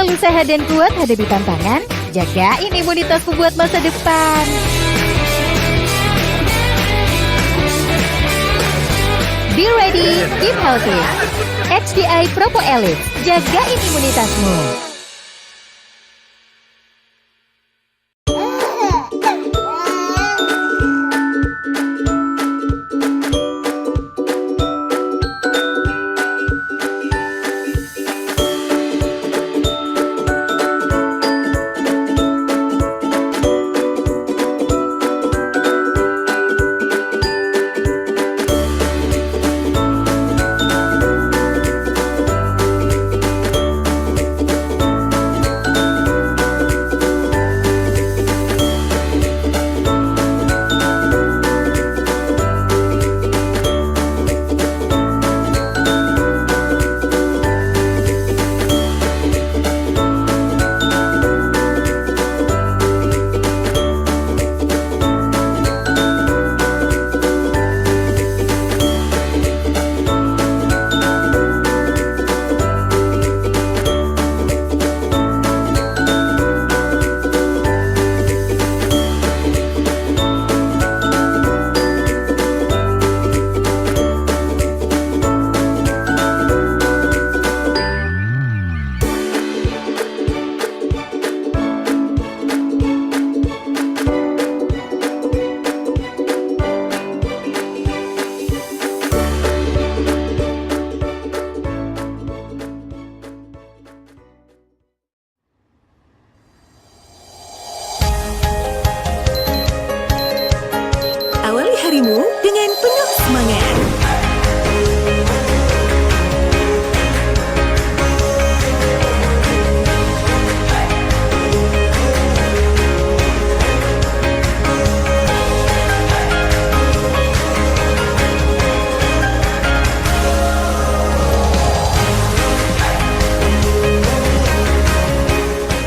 Selalu sehat dan kuat hadapi tantangan, jagain imunitasmu buat masa depan. Be ready, keep healthy. HDI Propo Elite, jagain imunitasmu. Harimu dengan penuh semangat.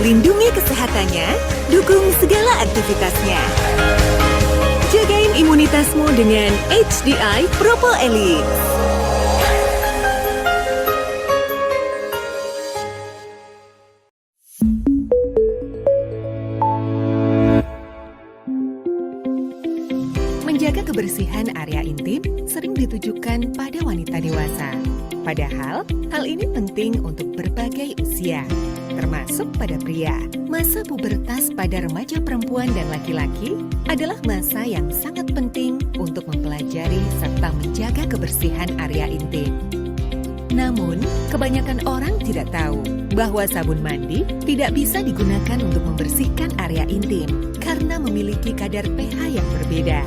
Lindungi kesehatannya, dukung segala aktivitasnya. Jagain imunitasmu dengan HDI Propo Elite. Menjaga kebersihan area intim sering ditujukan pada wanita dewasa. Padahal, hal ini penting untuk berbagai usia, termasuk pada pria. Masa pubertas pada remaja perempuan dan laki-laki adalah masa yang sangat penting untuk mempelajari serta menjaga kebersihan area intim. Namun, kebanyakan orang tidak tahu bahwa sabun mandi tidak bisa digunakan untuk membersihkan area intim karena memiliki kadar pH yang berbeda.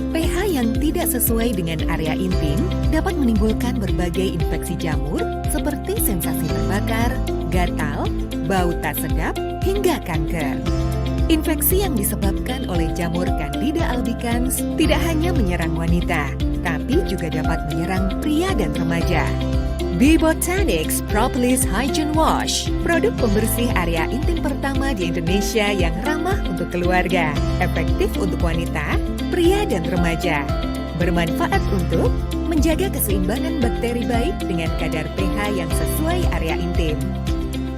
pH yang tidak sesuai dengan area intim dapat menimbulkan berbagai infeksi jamur seperti sensasi terbakar, gatal, bau tak sedap, hingga kanker. Infeksi yang disebabkan oleh jamur Candida albicans tidak hanya menyerang wanita, tapi juga dapat menyerang pria dan remaja. B-Botanics Propolis Hygiene Wash, produk pembersih area intim pertama di Indonesia yang ramah untuk keluarga, efektif untuk wanita, pria dan remaja. Bermanfaat untuk menjaga keseimbangan bakteri baik dengan kadar pH yang sesuai area intim,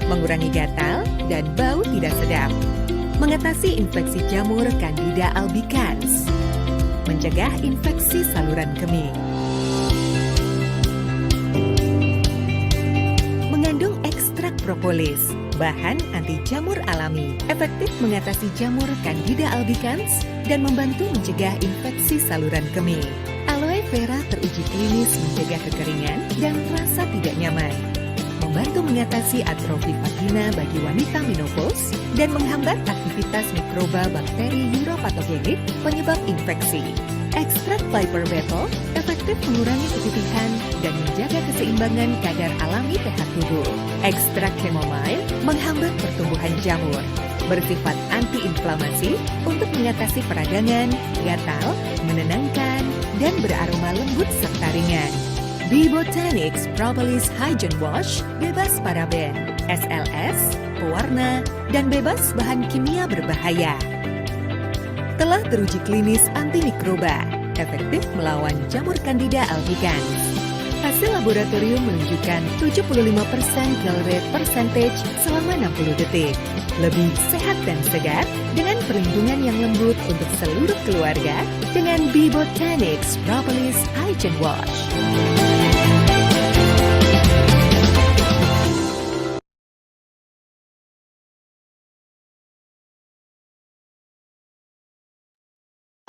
mengurangi gatal dan bau tidak sedap, mengatasi infeksi jamur Candida albicans, mencegah infeksi saluran kemih. Mengandung ekstrak propolis, bahan anti jamur alami, efektif mengatasi jamur Candida albicans dan membantu mencegah infeksi saluran kemih. Aloe vera teruji klinis mencegah kekeringan dan rasa tidak nyaman, membantu mengatasi atrofi vagina bagi wanita menopause dan menghambat aktivitas mikroba bakteri uropatogenik penyebab infeksi. Ekstrak Viper Betel efektif mengurangi keputihan dan menjaga keseimbangan kadar alami pH tubuh. Ekstrak chamomile menghambat pertumbuhan jamur, bersifat antiinflamasi untuk mengatasi peradangan, gatal, menenangkan, dan beraroma lembut serta ringan. B-Botanics Propolis Hygiene Wash bebas paraben, SLS, pewarna, dan bebas bahan kimia berbahaya. Telah teruji klinis antimikroba, efektif melawan jamur Candida albicans. Hasil laboratorium menunjukkan 75% kill rate percentage selama 60 detik. Lebih sehat dan segar dengan perlindungan yang lembut untuk seluruh keluarga dengan B-Botanics Propolis Hygiene Wash.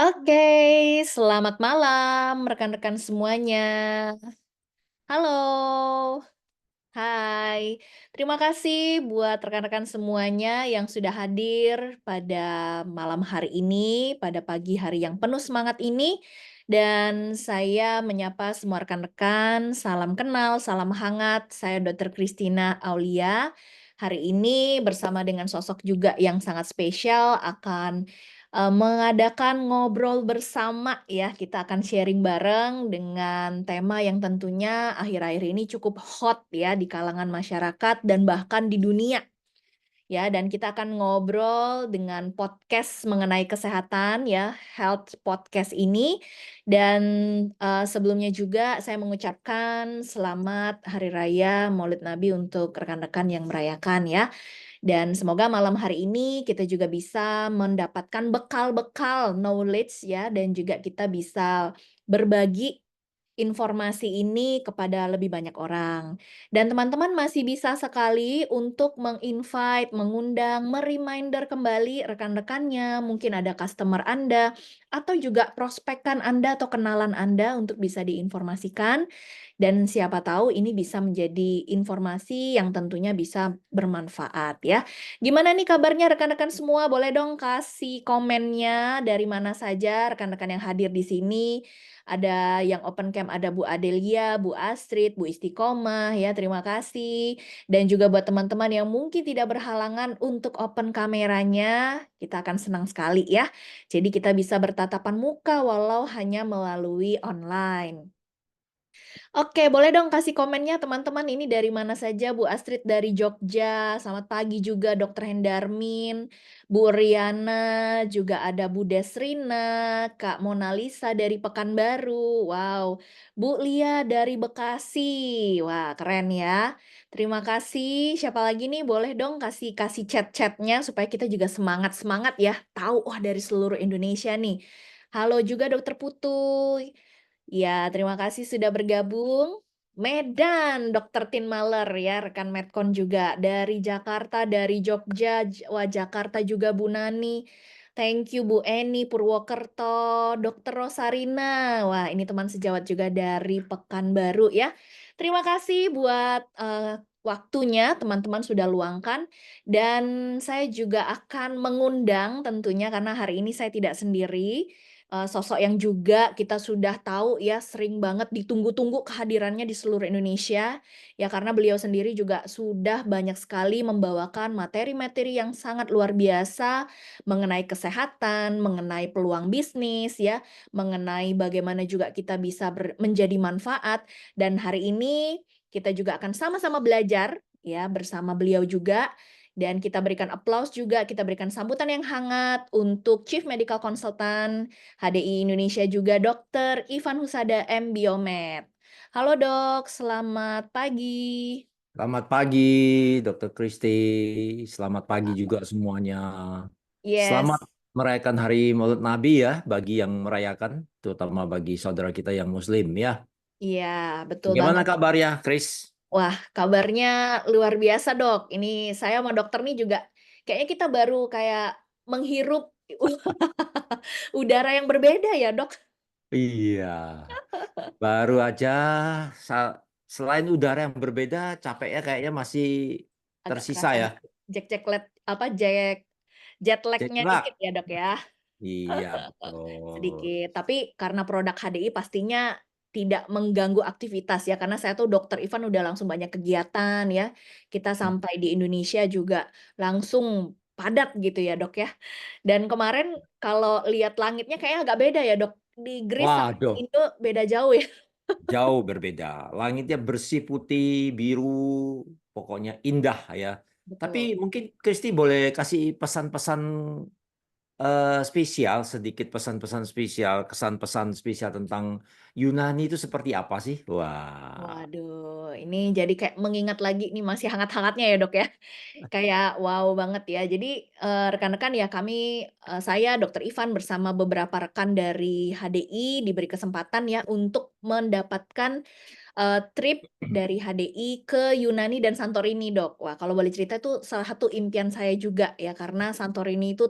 Oke, selamat malam rekan-rekan semuanya. Halo. Hai, terima kasih buat rekan-rekan semuanya yang sudah hadir pada malam hari ini, pada pagi hari yang penuh semangat ini. Dan saya menyapa semua rekan-rekan, salam kenal, salam hangat. Saya Dr. Christina Aulia. Hari ini bersama dengan sosok juga yang sangat spesial akan mengadakan ngobrol bersama ya. Kita akan sharing bareng dengan tema yang tentunya akhir-akhir ini cukup hot ya di kalangan masyarakat dan bahkan di dunia. Ya, dan kita akan ngobrol dengan podcast mengenai kesehatan ya, health podcast ini. Dan sebelumnya juga saya mengucapkan selamat Hari Raya Maulid Nabi untuk rekan-rekan yang merayakan ya. Dan semoga malam hari ini kita juga bisa mendapatkan bekal-bekal knowledge ya, dan juga kita bisa berbagi informasi ini kepada lebih banyak orang. Dan teman-teman masih bisa sekali untuk meng-invite, mengundang, me-reminder kembali rekan-rekannya, mungkin ada customer Anda, atau juga prospekan Anda atau kenalan Anda untuk bisa diinformasikan. Dan siapa tahu ini bisa menjadi informasi yang tentunya bisa bermanfaat ya. Gimana nih kabarnya rekan-rekan semua? Boleh dong kasih komennya dari mana saja rekan-rekan yang hadir di sini. Ada yang open cam, ada Bu Adelia, Bu Astrid, Bu Istiqomah ya, terima kasih. Dan juga buat teman-teman yang mungkin tidak berhalangan untuk open kameranya, kita akan senang sekali ya. Jadi kita bisa bertatapan muka walau hanya melalui online. Oke, boleh dong kasih komennya teman-teman, ini dari mana saja? Bu Astrid dari Jogja, selamat pagi juga Dokter Hendarmin, Bu Riana, juga ada Bu Desrina, Kak Mona Lisa dari Pekanbaru, wow, Bu Lia dari Bekasi, wah keren ya. Terima kasih, siapa lagi nih? Boleh dong kasih kasih chat-chatnya supaya kita juga semangat-semangat ya, tahu wah dari seluruh Indonesia nih. Halo juga Dokter Putu. Ya, terima kasih sudah bergabung. Medan, Dr. Tin Maler ya, rekan Medcon juga. Dari Jakarta, dari Jogja, wah Jakarta juga Bu Nani. Thank you Bu Eni Purwokerto, Dr. Rosarina. Wah, ini teman sejawat juga dari Pekanbaru ya. Terima kasih buat waktunya teman-teman sudah luangkan. Dan saya juga akan mengundang tentunya karena hari ini saya tidak sendiri. Sosok yang juga kita sudah tahu ya sering banget ditunggu-tunggu kehadirannya di seluruh Indonesia ya, karena beliau sendiri juga sudah banyak sekali membawakan materi-materi yang sangat luar biasa mengenai kesehatan, mengenai peluang bisnis ya, mengenai bagaimana juga kita bisa menjadi manfaat. Dan hari ini kita juga akan sama-sama belajar ya bersama beliau juga. Dan kita berikan applause juga, kita berikan sambutan yang hangat untuk Chief Medical Consultant HDI Indonesia juga Dr. Ivan Husada M. Biomed. Halo dok, selamat pagi. Selamat pagi, Dokter Kristi. Selamat pagi juga semuanya. Yes, Selamat merayakan Hari Maulid Nabi ya, bagi yang merayakan, terutama bagi saudara kita yang Muslim ya. iya betul Gimana banget. kabarnya, Kris? Wah, kabarnya luar biasa dok. Ini saya sama dokter nih juga kayaknya kita baru kayak menghirup udara yang berbeda ya dok. Iya, baru aja selain udara yang berbeda, capeknya kayaknya masih Agak tersisa kerasa ya. jet apa jet lag-nya Ceklah. dikit ya dok ya. Iya, betul. Sedikit. Tapi karena produk HDI pastinya tidak mengganggu aktivitas ya, karena saya tuh Dokter Ivan udah langsung banyak kegiatan ya. Kita sampai di Indonesia juga langsung padat gitu ya dok ya. Dan kemarin kalau lihat langitnya kayaknya agak beda ya dok. Di Greece sama di Waduh, Indo beda jauh ya. jauh berbeda. Langitnya bersih, putih, biru, pokoknya indah ya. Tapi Betul. mungkin Kristi boleh kasih pesan-pesan Spesial, sedikit pesan-pesan spesial, kesan-pesan spesial tentang Yunani itu seperti apa sih? Wah, Waduh, ini jadi kayak mengingat lagi nih masih hangat-hangatnya ya, Dok, ya. Kayak wow banget ya. Jadi, rekan-rekan ya kami, saya, Dokter Ivan bersama beberapa rekan dari HDI diberi kesempatan ya untuk mendapatkan, trip dari HDI ke Yunani dan Santorini, Dok. Wah, kalau boleh cerita itu salah satu impian saya juga ya, karena Santorini itu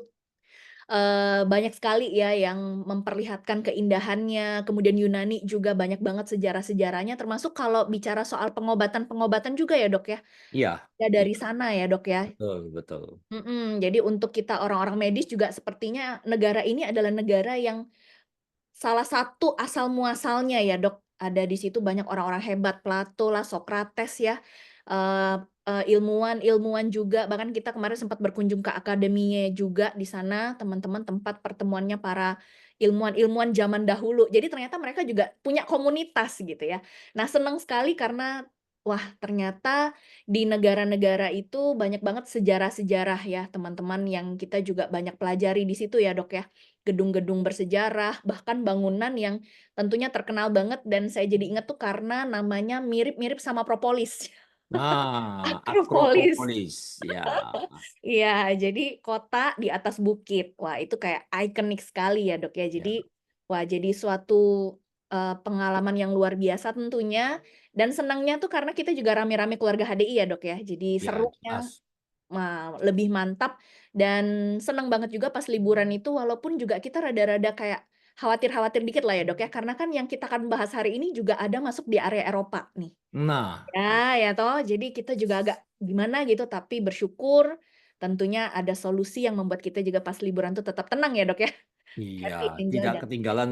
banyak sekali ya yang memperlihatkan keindahannya, kemudian Yunani juga banyak banget sejarah-sejarahnya, termasuk kalau bicara soal pengobatan-pengobatan juga ya, Dok, ya? iya, Ya iya, dari sana ya, Dok, ya? betul, betul. Jadi untuk kita orang-orang medis juga sepertinya negara ini adalah negara yang salah satu asal muasalnya ya, Dok, ada di situ banyak orang-orang hebat, Plato lah, Sokrates ya, ilmuwan-ilmuwan juga, bahkan kita kemarin sempat berkunjung ke akademinya juga di sana, teman-teman tempat pertemuannya para ilmuwan-ilmuwan zaman dahulu. Jadi ternyata mereka juga punya komunitas gitu ya. Nah, senang sekali karena, wah ternyata di negara-negara itu banyak banget sejarah-sejarah ya, teman-teman, yang kita juga banyak pelajari di situ ya, Dok, ya. Gedung-gedung bersejarah, bahkan bangunan yang tentunya terkenal banget dan saya jadi inget tuh karena namanya mirip-mirip sama propolis. Nah, Akropolis. Akropolis, ya, Iya, jadi kota di atas bukit. Wah, itu kayak ikonik sekali ya, Dok, ya. ya, Jadi, wah jadi suatu, pengalaman yang luar biasa tentunya dan senangnya tuh karena kita juga rame-rame keluarga HDI ya, Dok, ya. Jadi ya, serunya jelas. Lebih mantap dan seneng banget juga pas liburan itu walaupun juga kita rada-rada kayak khawatir-khawatir dikit lah ya, Dok, ya, karena kan yang kita akan bahas hari ini juga ada masuk di area Eropa nih. Nah, Ya toh, jadi kita juga agak gimana gitu, tapi bersyukur tentunya ada solusi yang membuat kita juga pas liburan tuh tetap tenang ya, Dok, ya. iya, Happy, enjoy, tidak dan ketinggalan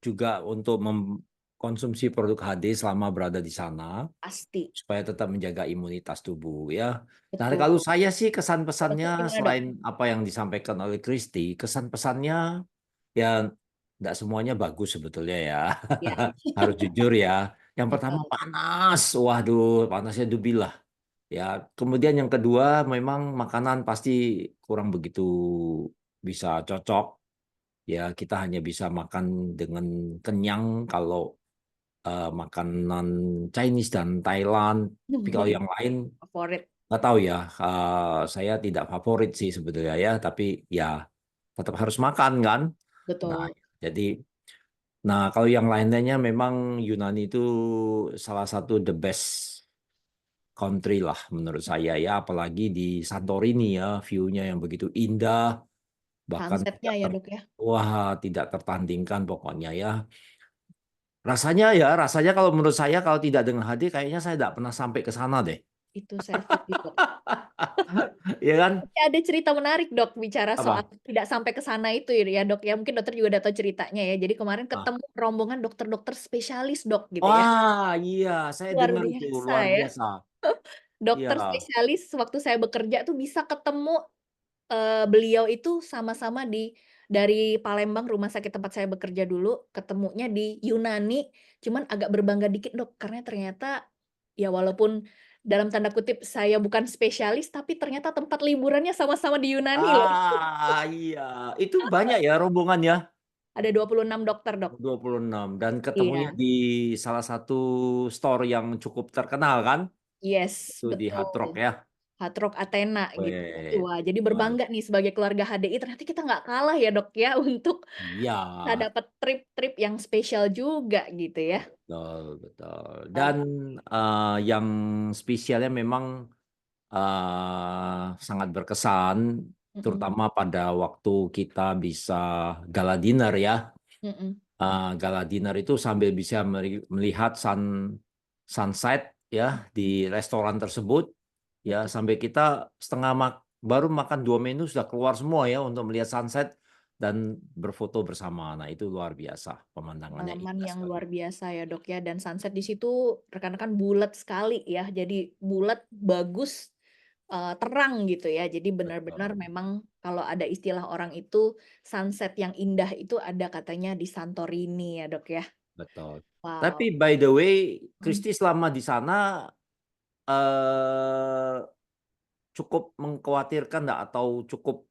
juga untuk mengkonsumsi produk HD selama berada di sana, pasti. supaya tetap menjaga imunitas tubuh ya. Nah, kalau Betul. saya sih Kalau kesan-pesannya Dokter gimana, Dok? selain apa yang disampaikan oleh Kristi, kesan-pesannya ya nggak semuanya bagus sebetulnya ya. Ya, Harus jujur ya. Yang pertama betul. panas, waduh panasnya dubilah. Ya, kemudian yang kedua memang makanan pasti kurang begitu bisa cocok. Ya, kita hanya bisa makan dengan kenyang kalau makanan Chinese dan Thailand. Tapi kalau yang lain Favorit, nggak tahu ya. Saya tidak favorit sih sebetulnya ya. Tapi ya tetap harus makan kan. Nah, betul. jadi, nah kalau yang lain-lainnya memang Yunani itu salah satu the best country lah menurut saya ya. Apalagi di Santorini ya, view-nya yang begitu indah. Bahkan Sunset-nya tidak ya, Dok, ya? wah tidak tertandingkan pokoknya ya. Rasanya kalau menurut saya kalau tidak dengan HD kayaknya saya tidak pernah sampai ke sana deh. Itu saya setuju, Dok. Iya kan? Tapi ada cerita menarik, Dok, bicara soal Apa? tidak sampai ke sana itu ya, Dok, ya. Mungkin dokter juga udah tahu ceritanya ya. Jadi kemarin Ah. ketemu rombongan dokter-dokter spesialis, Dok, gitu ya. Wah, iya, saya Luar dengar itu biasa luar ya. biasa. Iya. Dokter spesialis waktu saya bekerja tuh bisa ketemu, beliau itu sama-sama dari Palembang, rumah sakit tempat saya bekerja dulu, ketemunya di Yunani, cuman agak berbangga dikit, Dok, karena ternyata ya walaupun dalam tanda kutip saya bukan spesialis, tapi ternyata tempat liburannya sama-sama di Yunani loh. Ah, iya. Itu banyak ya rombongannya. Ada 26 dokter, Dok. 26 dan ketemunya Iya, di salah satu store yang cukup terkenal kan? yes, Itu di Hard Rock betul. ya. Hard Rock Athena gitu. Weh, Wah, jadi luar. berbangga nih sebagai keluarga HDI ternyata kita nggak kalah ya, Dok, ya untuk Iya, bisa dapat trip-trip yang spesial juga gitu ya. betul, betul. Oh, Dan yang spesialnya memang sangat berkesan, mhm, terutama pada waktu kita bisa gala dinner ya. mhm, Gala dinner itu sambil bisa melihat sunset ya di restoran tersebut ya betul. sampai kita baru makan 2 menu sudah keluar semua ya untuk melihat sunset dan berfoto bersama. Nah itu luar biasa pemandangannya Pengalaman indah yang sekali. luar biasa ya, Dok, ya, dan sunset di situ rekan-rekan bulat sekali ya. Jadi bulat, bagus, terang gitu ya. Jadi benar-benar Betul, memang kalau ada istilah orang itu sunset yang indah itu ada katanya di Santorini ya, Dok, ya. betul. Tapi Wow, by the way, mhm. Kristi selama di sana eh, cukup mengkhawatirkan nggak atau cukup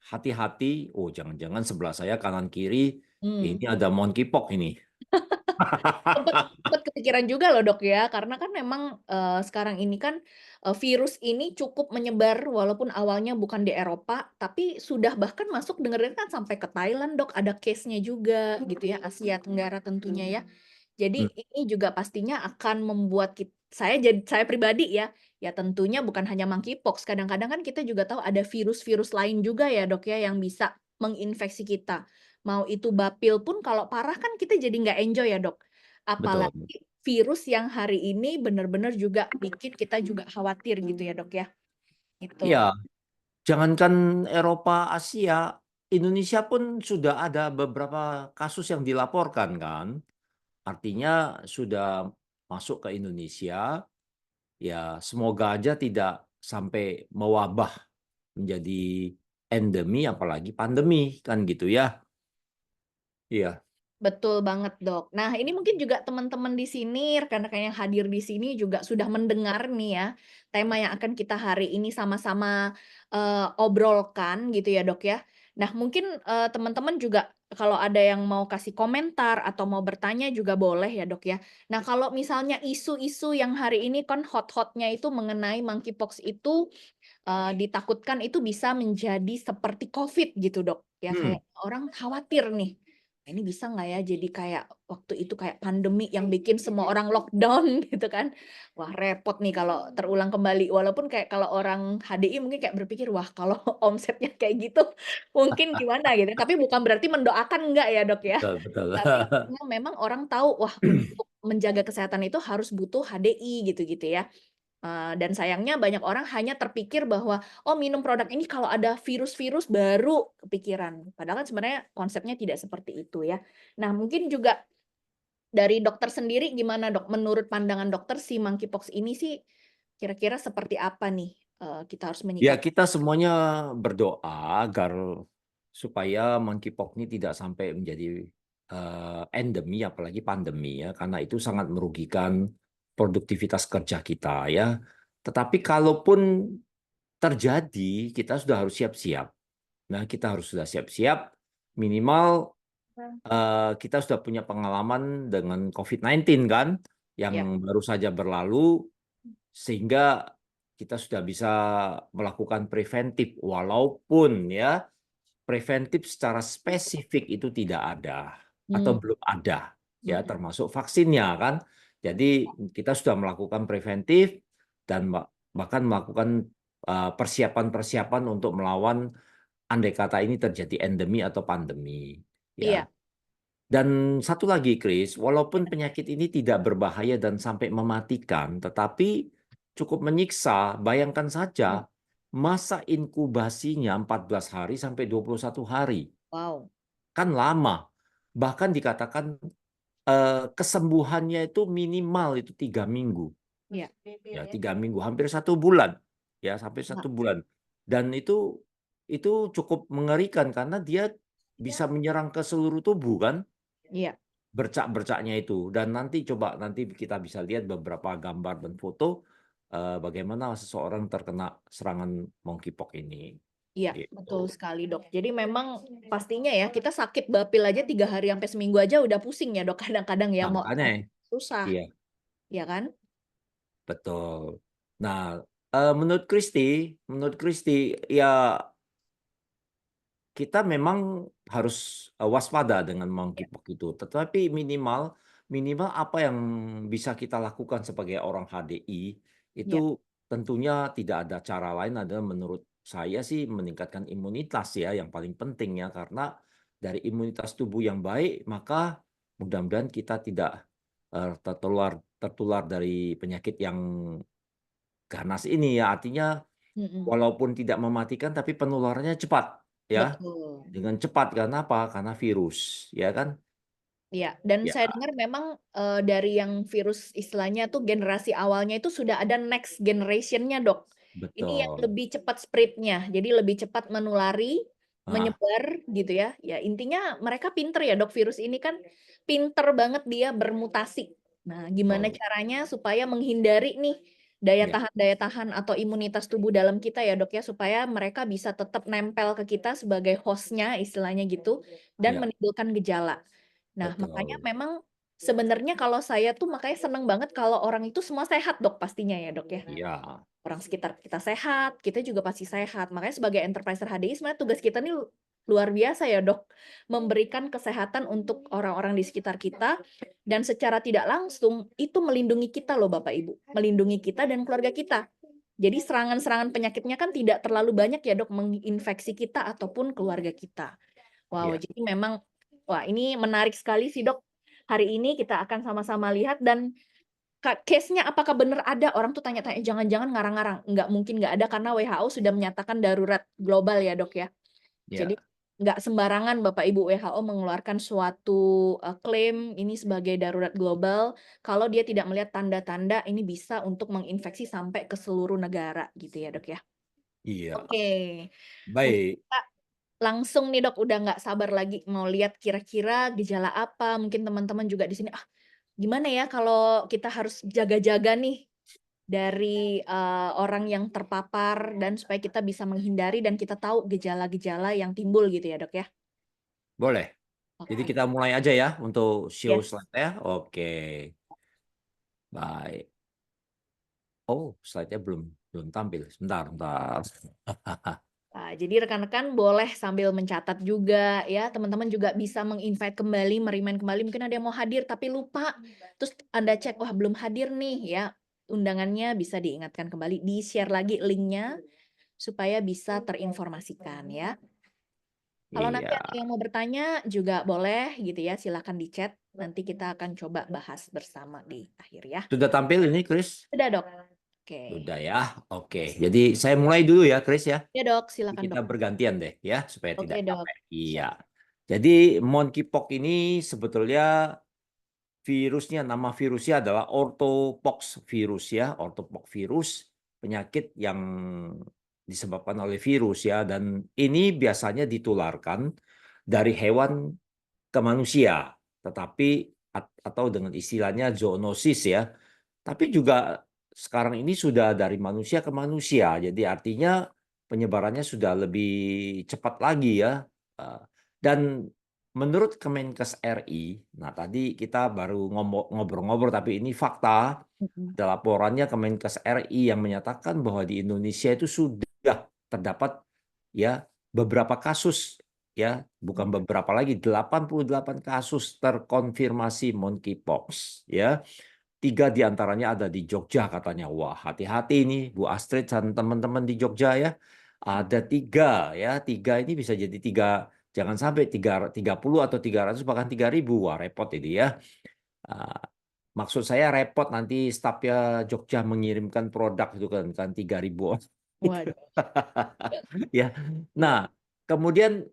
hati-hati, oh jangan-jangan sebelah saya kanan kiri Hmm. ini ada monkeypox ini. Sempet kepikiran juga loh Dok ya, karena kan memang, sekarang ini kan, virus ini cukup menyebar walaupun awalnya bukan di Eropa, tapi sudah bahkan masuk dengar-dengar kan sampai ke Thailand Dok, ada case-nya juga gitu ya, Asia Tenggara tentunya ya. Hmm, Jadi ini juga pastinya akan membuat saya pribadi ya, ya tentunya bukan hanya monkeypox, kadang-kadang kan kita juga tahu ada virus-virus lain juga ya Dok ya, yang bisa menginfeksi kita. Mau itu bapil pun kalau parah kan kita jadi nggak enjoy ya Dok. betul. Apalagi virus yang hari ini benar-benar juga bikin kita juga khawatir gitu ya Dok ya, Ya, gitu. jangankan Eropa, Asia, Indonesia pun sudah ada beberapa kasus yang dilaporkan kan. Artinya sudah masuk ke Indonesia, ya semoga aja tidak sampai mewabah menjadi endemi apalagi pandemi kan gitu ya. Iya. Betul banget, Dok. Nah, ini mungkin juga teman-teman di sini, rekan-rekan yang hadir di sini juga sudah mendengar nih ya, tema yang akan kita hari ini sama-sama, obrolkan gitu ya, Dok, ya. Nah, mungkin, teman-teman juga kalau ada yang mau kasih komentar atau mau bertanya juga boleh ya, Dok, ya. Nah, kalau misalnya isu-isu yang hari ini kan hot-hotnya itu mengenai monkeypox itu, ditakutkan itu bisa menjadi seperti Covid gitu, Dok, ya. Hmm. Kayak orang khawatir nih, ini bisa nggak ya jadi kayak waktu itu kayak pandemi yang bikin semua orang lockdown gitu kan. Wah repot nih kalau terulang kembali. Walaupun kayak kalau orang HDI mungkin kayak berpikir, "Wah kalau omsetnya kayak gitu mungkin gimana?" Gitu. Tapi bukan berarti mendoakan enggak ya, Dok, ya. Betul, betul. Tapi memang orang tahu, wah untuk menjaga kesehatan itu harus butuh HDI gitu-gitu ya. Dan sayangnya banyak orang hanya terpikir bahwa, "Oh minum produk ini kalau ada virus-virus baru kepikiran." Padahal kan sebenarnya konsepnya tidak seperti itu ya. Nah mungkin juga dari dokter sendiri gimana Dok? Menurut pandangan dokter si monkeypox ini sih kira-kira seperti apa nih, kita harus Ya, menyikapi? kita semuanya berdoa agar supaya monkeypox ini tidak sampai menjadi endemi, apalagi pandemi ya, karena itu sangat merugikan produktivitas kerja kita ya. Tetapi kalaupun terjadi, kita sudah harus siap-siap. Nah, kita harus sudah siap-siap, minimal kita sudah punya pengalaman dengan COVID-19 kan, Ya, yang baru saja berlalu, sehingga kita sudah bisa melakukan preventif walaupun ya preventif secara spesifik itu tidak ada atau mmm, belum ada ya mhm, termasuk vaksinnya kan. Jadi kita sudah melakukan preventif dan bahkan melakukan persiapan-persiapan untuk melawan andai kata ini terjadi endemi atau pandemi ya. iya, Dan satu lagi, Chris, walaupun penyakit ini tidak berbahaya dan sampai mematikan, tetapi cukup menyiksa. Bayangkan mmm, saja, masa inkubasinya 14 hari sampai 21 hari. wow, Kan lama. Bahkan dikatakan kesembuhannya itu minimal itu 3 minggu. iya, Ya, 3 minggu, hampir 1 bulan. Ya, sampai Kak, 1 bulan. Dan itu cukup mengerikan karena dia bisa menyerang ke seluruh tubuh kan iya. bercak-bercaknya itu. Dan nanti kita bisa lihat beberapa gambar dan foto bagaimana seseorang terkena serangan monkeypox ini. Iya, Gitu. betul sekali, Dok. Jadi memang pastinya ya, kita sakit bapil aja 3 hari sampai seminggu aja udah pusing ya, Dok, kadang-kadang ya, Nah, mau makanya susah, iya, ya kan? betul. Nah, menurut Kristi ya kita memang harus waspada dengan Ya, monkeypox itu. Tetapi minimal minimal apa yang bisa kita lakukan sebagai orang HDI iya, itu tentunya tidak ada cara lain adalah menurut saya sih meningkatkan imunitas ya yang paling penting ya karena dari imunitas tubuh yang baik maka mudah-mudahan kita tidak tertular tertular dari penyakit yang ganas ini ya artinya mhm, walaupun tidak mematikan tapi penularannya cepat ya. betul. Dengan cepat karena apa? Karena virus, ya kan? Iya, dan Ya, saya dengar memang, dari yang virus istilahnya tuh generasi awalnya itu sudah ada next generation-nya, Dok. Ini yang betul. lebih cepat spread-nya, jadi lebih cepat menulari, Ah, menyebar gitu ya. Ya intinya mereka pinter ya, Dok, virus ini kan pinter banget dia bermutasi. Nah, gimana betul. caranya supaya menghindari nih, Ya, daya tahan atau imunitas tubuh dalam kita ya dok ya, supaya mereka bisa tetap nempel ke kita sebagai hostnya istilahnya gitu, dan ya, menimbulkan gejala. Nah makanya betul. memang sebenarnya kalau saya tuh makanya seneng banget kalau orang itu semua sehat dok pastinya ya dok ya. Iya, Orang sekitar kita sehat, kita juga pasti sehat. Makanya sebagai enterpriser HDI sebenarnya tugas kita nih luar biasa ya dok, memberikan kesehatan untuk orang-orang di sekitar kita, dan secara tidak langsung itu melindungi kita loh Bapak Ibu, melindungi kita dan keluarga kita. Jadi serangan-serangan penyakitnya kan tidak terlalu banyak ya dok menginfeksi kita ataupun keluarga kita. Wow, iya. jadi memang wah ini menarik sekali sih dok. Hari ini kita akan sama-sama lihat dan case-nya apakah benar ada? Orang tuh tanya-tanya, jangan-jangan ngarang-ngarang. Nggak mungkin nggak ada karena WHO sudah menyatakan darurat global ya dok ya. Jadi Ya. nggak sembarangan Bapak Ibu WHO mengeluarkan suatu klaim ini sebagai darurat global kalau dia tidak melihat tanda-tanda ini bisa untuk menginfeksi sampai ke seluruh negara gitu ya dok ya. Iya. Oke, mungkin Baik. kita langsung nih dok, udah nggak sabar lagi mau lihat kira-kira gejala apa. Mungkin teman-teman juga di sini, ah gimana ya kalau kita harus jaga-jaga nih dari, orang yang terpapar dan supaya kita bisa menghindari dan kita tahu gejala-gejala yang timbul gitu ya, Dok, ya? Boleh. Jadi Oke. kita mulai aja ya untuk show Yes. slide-nya. Oke. Baik. Oh, slide-nya belum belum tampil. Sebentar, sebentar. Nah, jadi rekan-rekan boleh sambil mencatat juga ya, teman-teman juga bisa meng-invite kembali, me-remind kembali, mungkin ada yang mau hadir tapi lupa, terus Anda cek, "Wah belum hadir nih," ya, undangannya bisa diingatkan kembali, di-share lagi link-nya supaya bisa terinformasikan ya. Kalau nanti Iya. ada yang mau bertanya juga boleh gitu ya, silakan di chat. Nanti kita akan coba bahas bersama di akhir ya. Sudah tampil ini, Chris? Sudah dok? Oke. Sudah ya. Oke. Jadi saya mulai dulu ya, Chris ya. Ya dok, Jadi silakan kita dok. bergantian deh ya, supaya tidak Oke dok. capek. Iya. Jadi monkeypox ini sebetulnya virusnya, nama virusnya adalah orthopox virus ya, orthopox virus, penyakit yang disebabkan oleh virus ya, dan ini biasanya ditularkan dari hewan ke manusia, tetapi atau dengan istilahnya zoonosis ya. Tapi juga sekarang ini sudah dari manusia ke manusia, jadi artinya penyebarannya sudah lebih cepat lagi ya. Eh, Dan menurut Kemenkes RI, nah tadi kita baru ngobrol-ngobrol, tapi ini fakta, Mm-mm. ada laporannya Kemenkes RI yang menyatakan bahwa di Indonesia itu sudah terdapat ya beberapa kasus ya, bukan beberapa lagi, 88 kasus terkonfirmasi monkeypox ya. 3 diantaranya ada di Jogja katanya. Wah, hati-hati nih Bu Astrid dan teman-teman di Jogja ya. Ada 3 ya, 3 ini bisa jadi 3, jangan sampai 30 atau 300 bahkan 3.000. Wah, repot ini ya. Ah, Maksud saya repot nanti stafnya Jogja mengirimkan produk itu kan 3.000 orang. Waduh. Ya. Iya. Nah, kemudian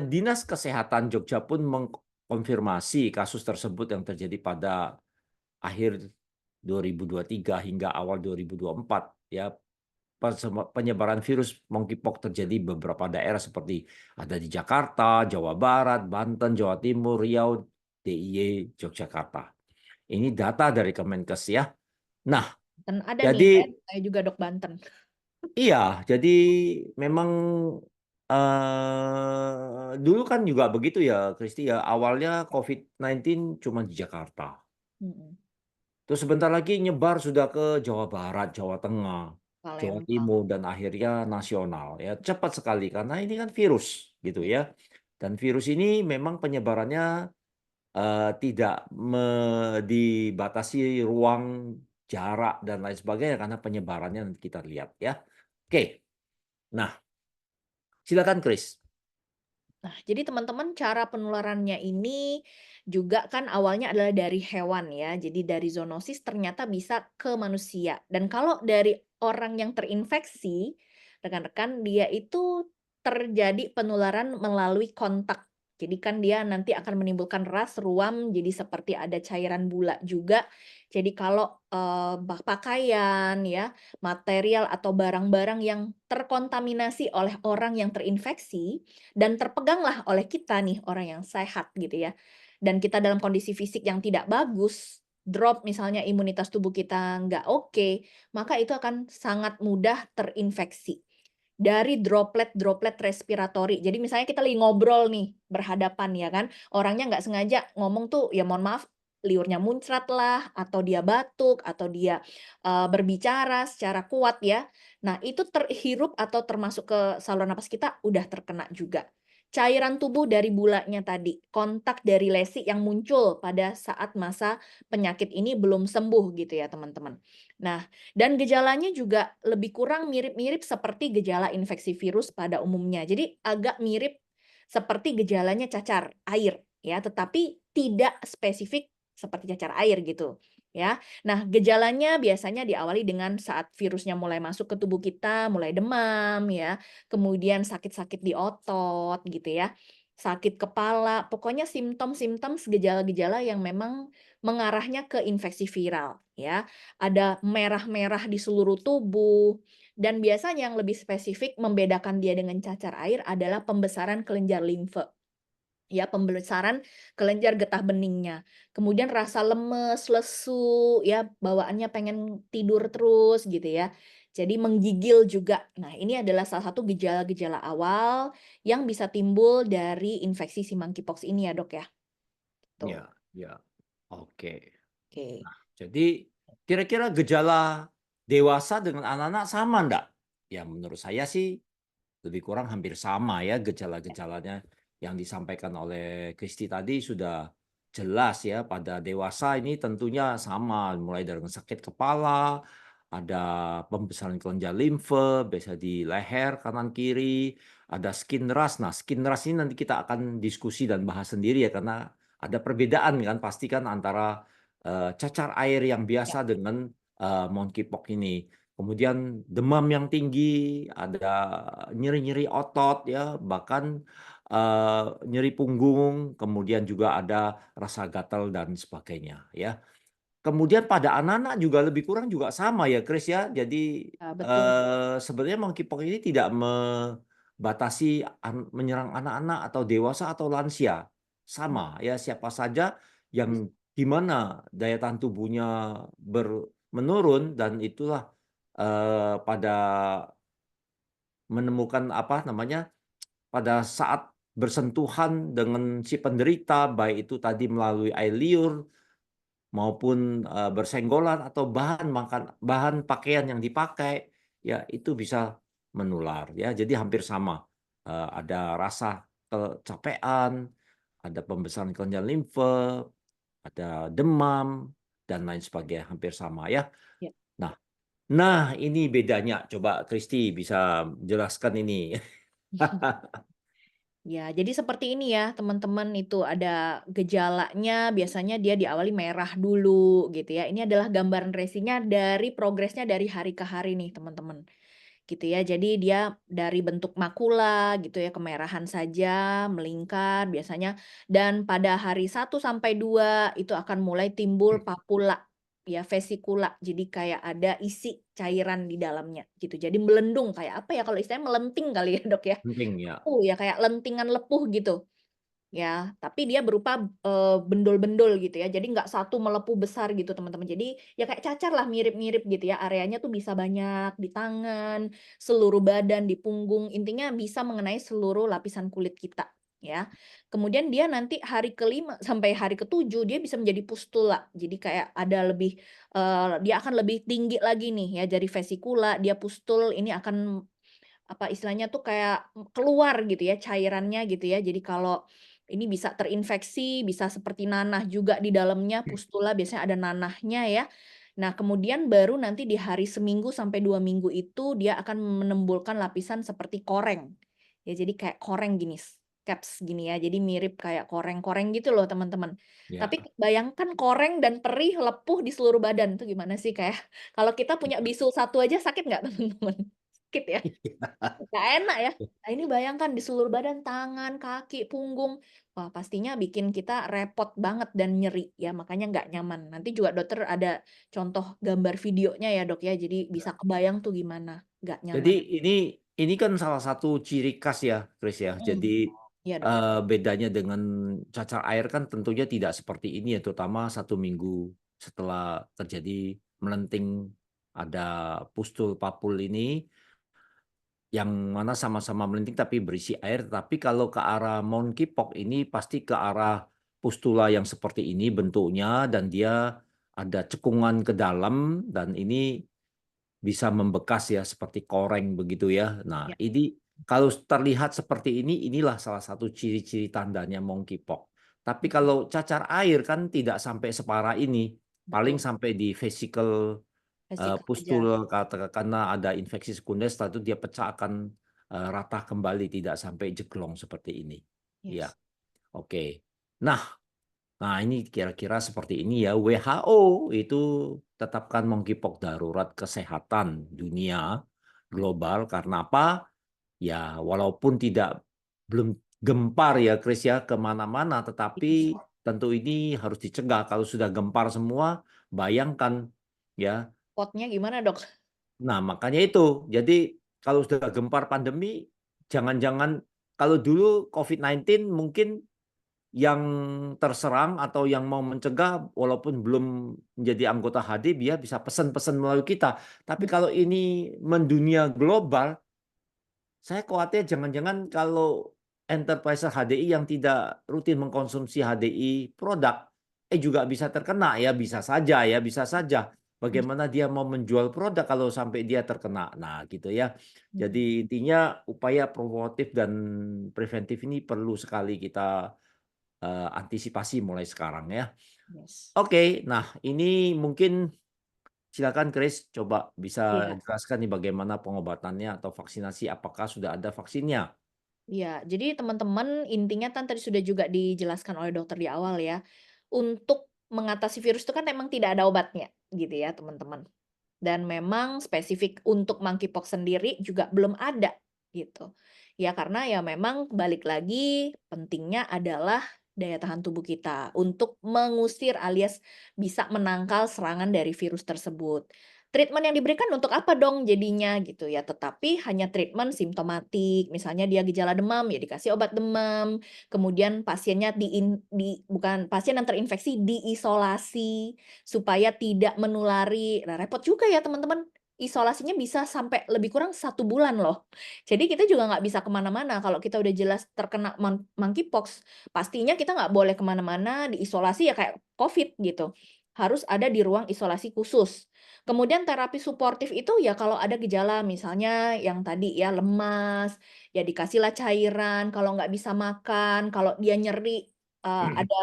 Dinas Kesehatan Jogja pun mengkonfirmasi kasus tersebut yang terjadi pada akhir 2023 hingga awal 2024 ya. Penyebaran virus monkeypox terjadi di beberapa daerah seperti ada di Jakarta, Jawa Barat, Banten, Jawa Timur, Riau, DIY, Yogyakarta. Ini data dari Kemenkes ya. Nah, Dan ada nih, jadi saya juga dok Banten. iya, jadi memang dulu kan juga begitu ya, Kristi ya. Awalnya COVID-19 cuma di Jakarta. Mm-mm. Terus sebentar lagi nyebar sudah ke Jawa Barat, Jawa Tengah, Jawa Palembang. Timur, dan akhirnya nasional. Ya, cepat sekali karena ini kan virus gitu ya. Dan virus ini memang penyebarannya tidak dibatasi ruang, jarak, dan lain sebagainya karena penyebarannya nanti kita lihat ya. Oke, nah silakan Chris. Nah, jadi teman-teman cara penularannya ini juga kan awalnya adalah dari hewan ya. Jadi dari zoonosis ternyata bisa ke manusia. Dan kalau dari orang yang terinfeksi, rekan-rekan dia itu terjadi penularan melalui kontak. Jadi kan dia nanti akan menimbulkan ras, ruam, jadi seperti ada cairan bula juga. Jadi kalau pakaian ya, material atau barang-barang yang terkontaminasi oleh orang yang terinfeksi dan terpeganglah oleh kita nih, orang yang sehat gitu ya, dan kita dalam kondisi fisik yang tidak bagus, drop misalnya imunitas tubuh kita nggak oke, maka itu akan sangat mudah terinfeksi dari droplet-droplet respiratori. Jadi misalnya kita lagi ngobrol nih, berhadapan ya kan, orangnya nggak sengaja ngomong tuh, ya mohon maaf, liurnya muncrat lah, atau dia batuk, atau dia, berbicara secara kuat ya. Nah, itu terhirup atau termasuk ke saluran napas kita, udah terkena juga. Cairan tubuh dari bulanya tadi, kontak dari lesi yang muncul pada saat masa penyakit ini belum sembuh gitu ya teman-teman. Nah, dan gejalanya juga lebih kurang mirip-mirip seperti gejala infeksi virus pada umumnya. Jadi agak mirip seperti gejalanya cacar air ya, tetapi tidak spesifik seperti cacar air gitu ya. Nah, gejalanya biasanya diawali dengan saat virusnya mulai masuk ke tubuh kita, mulai demam ya, kemudian sakit-sakit di otot gitu ya, sakit kepala, pokoknya simptom-simptom gejala-gejala yang memang mengarahnya ke infeksi viral ya. Ada merah-merah di seluruh tubuh, dan biasanya yang lebih spesifik membedakan dia dengan cacar air adalah pembesaran kelenjar limfe. Ya, pembesaran kelenjar getah beningnya. Kemudian rasa lemes, lesu, ya, bawaannya pengen tidur terus gitu ya. Jadi menggigil juga. Nah, ini adalah salah satu gejala-gejala awal yang bisa timbul dari infeksi si monkeypox ini ya, Dok ya. Ya, Tuh. ya. Oke. Oke. Jadi kira-kira gejala dewasa dengan anak-anak sama enggak? Ya menurut saya sih lebih kurang hampir sama ya gejala-gejalanya yang disampaikan oleh Kristi tadi sudah jelas ya. Pada dewasa ini tentunya sama, mulai dari sakit kepala, ada pembesaran kelenjar limfe, biasa di leher kanan kiri, ada skin rash. Nah, skin rash ini nanti kita akan diskusi dan bahas sendiri ya karena ada perbedaan kan pasti kan antara cacar air yang Ya, biasa dengan monkeypox ini. Kemudian demam yang tinggi, ada nyeri-nyeri otot ya, bahkan nyeri punggung, kemudian juga ada rasa gatal dan sebagainya ya. Kemudian pada anak-anak juga lebih kurang juga sama ya, Chris ya. Jadi betul. sebenarnya monkeypox ini tidak membatasi menyerang anak-anak atau dewasa atau lansia. Sama ya, siapa saja yang di mana daya tahan tubuhnya menurun dan itulah pada menemukan apa namanya, pada saat bersentuhan dengan si penderita, baik itu tadi melalui air liur maupun bersenggolan atau bahan pakaian yang dipakai, ya itu bisa menular ya. Jadi hampir sama, ada rasa kecapean, ada pembesaran kelenjar limfe, ada demam, dan lain sebagainya, hampir sama ya. Ya. Nah nah ini bedanya, coba Kristi bisa jelaskan ini. Ya, jadi seperti ini ya, teman-teman, itu ada gejalanya, biasanya dia diawali merah dulu gitu ya. Ini adalah gambaran resinya dari progresnya dari hari ke hari nih, teman-teman. Gitu ya. Jadi dia dari bentuk makula gitu ya, kemerahan saja, melingkar biasanya, dan pada hari 1 sampai 2 itu akan mulai timbul papula, ya vesikula. Jadi kayak ada isi cairan di dalamnya gitu. Jadi melendung kayak apa ya, kalau istilahnya melenting kali ya, Dok, ya. Penting ya. Lepuh ya, kayak lentingan lepuh gitu. Ya, tapi dia berupa, bendol-bendol gitu ya, jadi nggak satu melepuh besar gitu, teman-teman. Jadi, ya kayak cacar lah, mirip-mirip gitu ya, areanya tuh bisa banyak di tangan, seluruh badan, di punggung, intinya bisa mengenai seluruh lapisan kulit kita, ya. Kemudian dia nanti hari ke-5 sampai hari ke-7 dia bisa menjadi pustula. Jadi kayak ada lebih, dia akan lebih tinggi lagi nih ya, dari vesikula, dia pustul, ini akan apa istilahnya tuh kayak, keluar gitu ya cairannya gitu ya. Jadi kalau ini bisa terinfeksi, bisa seperti nanah juga di dalamnya, pustula biasanya ada nanahnya ya. Nah, kemudian baru nanti di hari seminggu sampai 2 minggu itu dia akan menembulkan lapisan seperti koreng. Ya jadi kayak koreng gini, caps gini ya, jadi mirip kayak koreng-koreng gitu loh teman-teman. Ya. Tapi bayangkan koreng dan perih lepuh di seluruh badan, itu gimana sih? Kayak kalau kita punya bisul satu aja sakit nggak teman-teman? Sakit ya? Nggak enak ya. Nah, ini bayangkan di seluruh badan, tangan, kaki, punggung. Wah, pastinya bikin kita repot banget dan nyeri ya, makanya nggak nyaman. Nanti juga dokter ada contoh gambar videonya ya, Dok, ya. Jadi bisa kebayang tuh gimana, nggak Jadi nyaman. ini kan salah satu ciri khas ya, Chris ya. Mhm. Jadi Iya, Dok. bedanya dengan cacar air kan tentunya tidak seperti ini ya, terutama 1 minggu setelah terjadi melenting ada pustul papul ini yang mana sama-sama melenting tapi berisi air, tapi kalau ke arah monkeypox ini pasti ke arah pustula yang seperti ini bentuknya dan dia ada cekungan ke dalam dan ini bisa membekas ya seperti koreng begitu ya. Nah, Ya, ini kalau terlihat seperti ini, inilah salah satu ciri-ciri tandanya monkeypox. Tapi kalau cacar air kan tidak sampai separah ini, paling betul. sampai di vesikel Vesicles aja. pustul karena ada infeksi sekunder, setelah itu dia pecah akan rata kembali, tidak sampai jeglong seperti ini. Ya, Yes. oke. Nah, ini kira-kira seperti ini ya. WHO itu tetapkan monkeypox darurat kesehatan dunia global karena apa? Ya, walaupun belum gempar ya, Chris ya, kemana-mana, Yes. tetapi tentu ini harus dicegah. Kalau sudah gempar semua, bayangkan ya. Potnya gimana, Dok? Nah, makanya itu. Jadi kalau sudah gempar pandemi, jangan-jangan kalau dulu COVID-19 mungkin yang terserang atau yang mau mencegah walaupun belum menjadi anggota HD dia bisa pesan-pesan melalui kita. Tapi kalau ini mendunia global, saya khawatir jangan-jangan kalau enterprise HDI yang tidak rutin mengkonsumsi HDI produk juga bisa terkena ya, bisa saja ya, bisa saja. Bagaimana dia mau menjual produk kalau sampai dia terkena. Nah, gitu ya. Mm-mm. Jadi intinya upaya promotif dan preventif ini perlu sekali kita antisipasi mulai sekarang ya. Yes. Oke, nah ini mungkin silakan Chris coba bisa Iya. jelaskan nih bagaimana pengobatannya atau vaksinasi, apakah sudah ada vaksinnya? Iya, jadi teman-teman intinya kan tadi sudah juga dijelaskan oleh dokter di awal ya. Untuk mengatasi virus itu kan memang tidak ada obatnya gitu ya teman-teman. Dan memang spesifik untuk monkeypox sendiri juga belum ada gitu. Ya karena ya memang balik lagi pentingnya adalah daya tahan tubuh kita untuk mengusir alias bisa menangkal serangan dari virus tersebut. Treatment yang diberikan untuk apa dong jadinya gitu ya, tetapi hanya treatment simptomatik, misalnya dia gejala demam, ya dikasih obat demam, kemudian pasiennya bukan pasien yang terinfeksi diisolasi, supaya tidak menulari. Nah, repot juga ya teman-teman, isolasinya bisa sampai lebih kurang 1 bulan loh. Jadi kita juga nggak bisa kemana-mana kalau kita udah jelas terkena monkeypox, pastinya kita nggak boleh kemana-mana, diisolasi ya kayak Covid gitu. Harus ada di ruang isolasi khusus. Kemudian terapi suportif itu ya kalau ada gejala misalnya yang tadi ya lemas, ya dikasihlah cairan, kalau nggak bisa makan, kalau dia nyeri, ada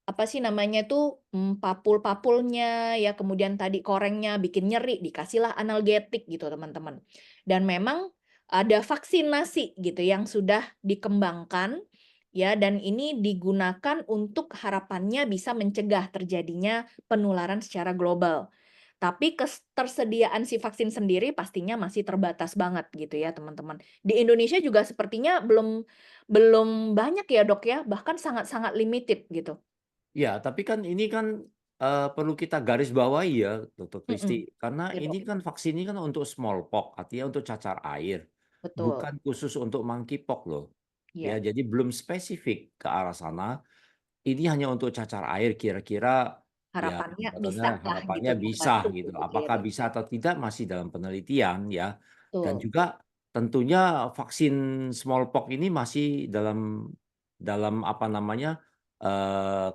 apa sih namanya itu, papul-papulnya, ya kemudian tadi korengnya bikin nyeri, dikasihlah analgetik gitu teman-teman. Dan memang ada vaksinasi gitu yang sudah dikembangkan, ya dan ini digunakan untuk harapannya bisa mencegah terjadinya penularan secara global. Tapi ketersediaan si vaksin sendiri pastinya masih terbatas banget gitu ya teman-teman. Di Indonesia juga sepertinya belum belum banyak ya Dok ya, bahkan sangat-sangat limited gitu. Ya, tapi kan ini kan perlu kita garis bawahi ya, Dokter Mhm. Kristi, karena Iya ini dok, kan vaksin ini kan untuk smallpox, artinya untuk cacar air, betul. bukan khusus untuk monkeypox loh. Ya, Iya, jadi belum spesifik ke arah sana. Ini hanya untuk cacar air, kira-kira ya harapannya katanya bisakah gitu harapannya bisa membantu gitu. gitu ya Apakah Dok bisa ya? atau tidak masih dalam penelitian ya. Dan Betul, juga tentunya vaksin smallpox ini masih dalam dalam apa namanya eh,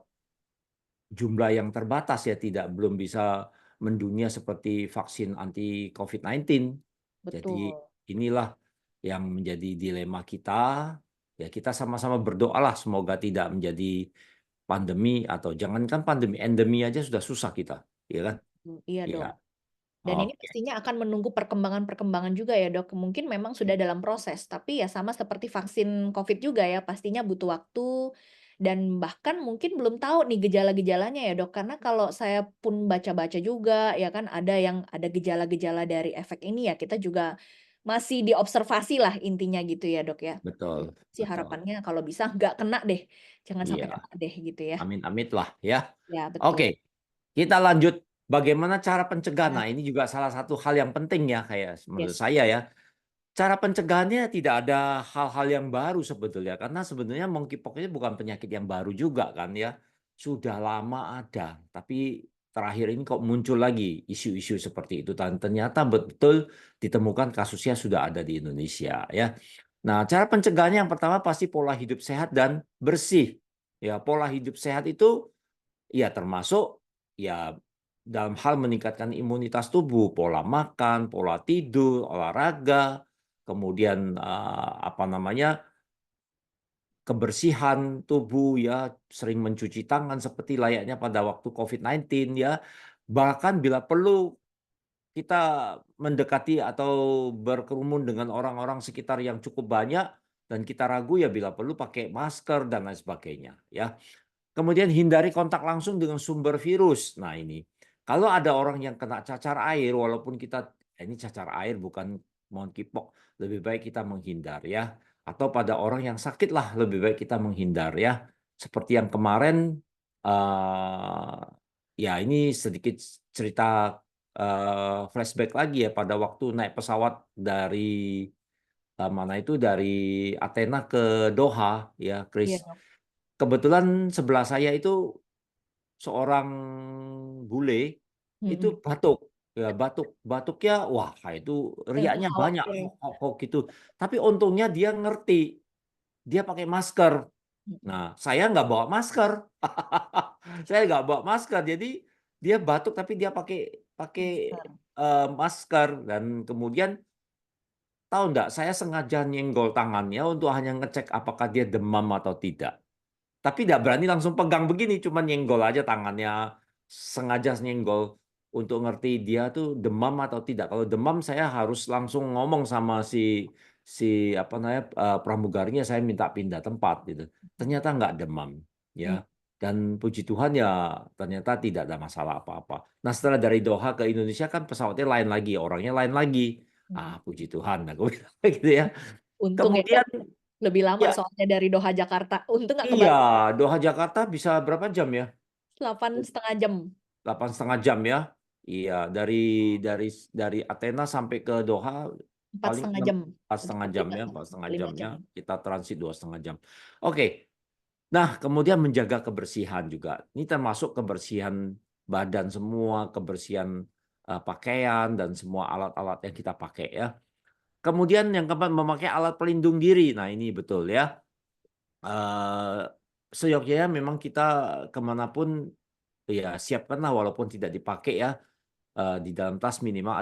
jumlah yang terbatas ya, belum bisa mendunia seperti vaksin anti COVID-19. Jadi betul. inilah yang menjadi dilema kita. Ya kita sama-sama berdoalah semoga tidak menjadi pandemi atau jangankan pandemi, endemi aja sudah susah kita, ya kan? Iya Iya. dong. Dan ini Oke, pastinya akan menunggu perkembangan-perkembangan juga ya Dok, mungkin memang sudah dalam proses, tapi ya sama seperti vaksin Covid juga ya, pastinya butuh waktu, dan bahkan mungkin belum tahu nih gejala-gejalanya ya Dok, karena kalau saya pun baca-baca juga ya kan ada gejala-gejala dari efek ini ya kita juga masih diobservasi lah intinya gitu ya Dok ya. betul, Sih betul. harapannya kalau bisa nggak kena deh, jangan sampai Iya, kena deh gitu ya. amit-amit lah ya. Ya betul. Oke, kita lanjut bagaimana cara pencegahan. Nah, Nah, ini juga salah satu hal yang penting ya kayak menurut yes, saya ya. Cara pencegahannya tidak ada hal-hal yang baru sebetulnya, karena sebenarnya monkeypox ini bukan penyakit yang baru juga kan ya. Sudah lama ada, tapi terakhir ini kok muncul lagi isu-isu seperti itu dan ternyata betul ditemukan kasusnya sudah ada di Indonesia ya. Nah, cara pencegahannya yang pertama pasti pola hidup sehat dan bersih. Ya, pola hidup sehat itu ya termasuk ya dalam hal meningkatkan imunitas tubuh, pola makan, pola tidur, olahraga, kemudian apa namanya kebersihan tubuh ya, sering mencuci tangan seperti layaknya pada waktu COVID-19 ya. Bahkan bila perlu kita mendekati atau berkerumun dengan orang-orang sekitar yang cukup banyak dan kita ragu ya bila perlu pakai masker dan lain sebagainya ya. Kemudian hindari kontak langsung dengan sumber virus. Nah ini, kalau ada orang yang kena cacar air walaupun kita ini cacar air bukan monkeypox, lebih baik kita menghindar ya. Atau pada orang yang sakit lah lebih baik kita menghindar ya. Seperti yang kemarin ya ini sedikit cerita flashback lagi ya pada waktu naik pesawat dari mana itu dari Athena ke Doha ya, Iya, Chris. Dok. Kebetulan sebelah saya itu seorang bule itu Mhm. batuk, ya batuk. Batuknya wah itu riaknya banyak, Khawatir ya. hok hok hok gitu. Tapi untungnya dia ngerti, dia pakai masker. Mhm. Nah, saya nggak bawa masker. Saya nggak bawa masker, jadi dia batuk tapi dia pakai pakai, Masker. masker dan kemudian tahu nggak, saya sengaja nyenggol tangannya untuk hanya ngecek apakah dia demam atau tidak. Tapi nggak berani langsung pegang begini, cuma nyenggol aja tangannya, sengaja nyenggol untuk ngerti dia tuh demam atau tidak. Kalau demam saya harus langsung ngomong sama si si apa namanya, pramugarinya saya minta pindah tempat gitu. Ternyata nggak demam, Iya. ya. Dan puji Tuhan ya ternyata tidak ada masalah apa-apa. Nah setelah dari Doha ke Indonesia kan pesawatnya lain lagi, orangnya lain lagi. Mhm. Ah puji Tuhan aku bilang gitu ya. Untung ya, Dok, Kemudian lebih lama ya soalnya dari Doha, Jakarta. Untung nggak iya, kebalik, Doha Jakarta bisa berapa jam ya? 8,5 jam. 8,5 jam ya? Iya, dari Athena sampai ke Doha Empat paling setengah 6 jam. empat Untuk setengah pergi jam ya, nggak 4,5 5 jamnya jam. kita transit 2,5 jam. Oke, nah kemudian menjaga kebersihan juga. Ini termasuk kebersihan badan semua, kebersihan pakaian dan semua alat-alat yang kita pakai ya. Kemudian yang keempat memakai alat pelindung diri. Nah ini betul ya. Eh, Seyogyanya memang kita kemanapun ya siapkanlah walaupun tidak dipakai ya, di dalam tas minimal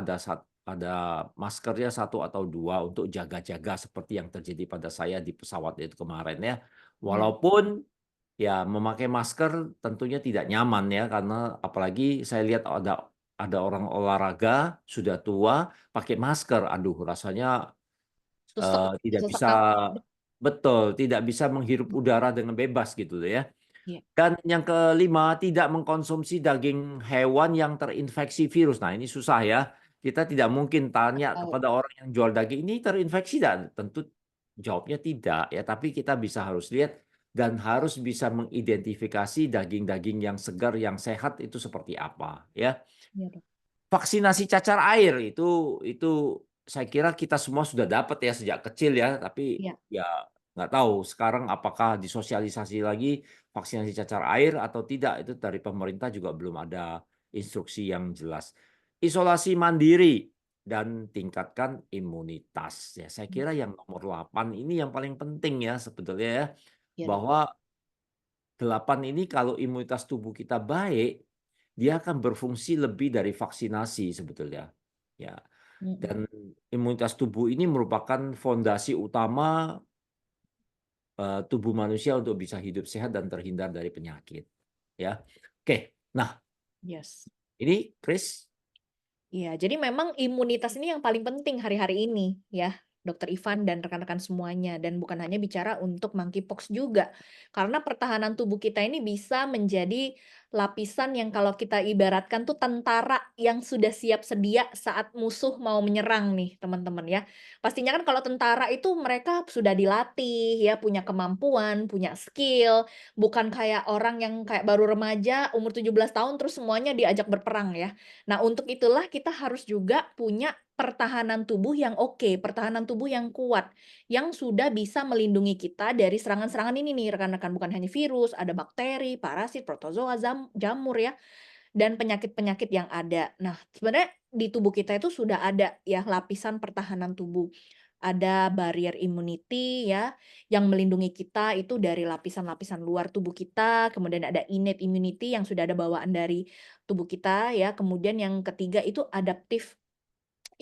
ada maskernya satu atau dua untuk jaga-jaga seperti yang terjadi pada saya di pesawat itu kemarin ya. Iya, Walaupun ya memakai masker tentunya tidak nyaman ya karena apalagi saya lihat ada orang olahraga sudah tua pakai masker. Aduh rasanya susek tidak sesak bisa napas. betul, tidak bisa menghirup udara dengan bebas gitu ya. Iya, Dan yang kelima, tidak mengkonsumsi daging hewan yang terinfeksi virus. Nah, ini susah ya. Kita tidak mungkin tanya tahu. kepada orang yang jual daging ini terinfeksi dan tentu jawabnya tidak ya. Tapi kita bisa harus lihat dan harus bisa mengidentifikasi daging-daging yang segar, yang sehat itu seperti apa ya. Iya, Dok. Vaksinasi cacar air itu saya kira kita semua sudah dapat ya sejak kecil ya, tapi Iya, ya nggak tahu sekarang apakah disosialisasi lagi vaksinasi cacar air atau tidak, itu dari pemerintah juga belum ada instruksi yang jelas. Isolasi mandiri dan tingkatkan imunitas. Ya, saya kira yang nomor 8 ini yang paling penting ya sebetulnya ya, iya, Dok. bahwa 8 ini kalau imunitas tubuh kita baik, dia akan berfungsi lebih dari vaksinasi sebetulnya. Ya, Mhm. dan imunitas tubuh ini merupakan fondasi utama tubuh manusia untuk bisa hidup sehat dan terhindar dari penyakit. Ya. Oke. Nah, Yes. ini Chris. Iya, jadi memang imunitas ini yang paling penting hari-hari ini ya, Dokter Ivan dan rekan-rekan semuanya, dan bukan hanya bicara untuk monkeypox juga. Karena pertahanan tubuh kita ini bisa menjadi lapisan yang kalau kita ibaratkan tuh tentara yang sudah siap sedia saat musuh mau menyerang nih, teman-teman ya. Pastinya kan kalau tentara itu mereka sudah dilatih ya, punya kemampuan, punya skill, bukan kayak orang yang kayak baru remaja umur 17 tahun terus semuanya diajak berperang ya. Nah, untuk itulah kita harus juga punya pertahanan tubuh yang oke, pertahanan tubuh yang kuat, yang sudah bisa melindungi kita dari serangan-serangan ini nih rekan-rekan, bukan hanya virus, ada bakteri, parasit, protozoa, jamur ya. dan penyakit-penyakit yang ada. Nah, sebenarnya di tubuh kita itu sudah ada ya lapisan pertahanan tubuh. Ada barrier immunity ya, yang melindungi kita itu dari lapisan-lapisan luar tubuh kita, kemudian ada innate immunity yang sudah ada bawaan dari tubuh kita ya, kemudian yang ketiga itu adaptive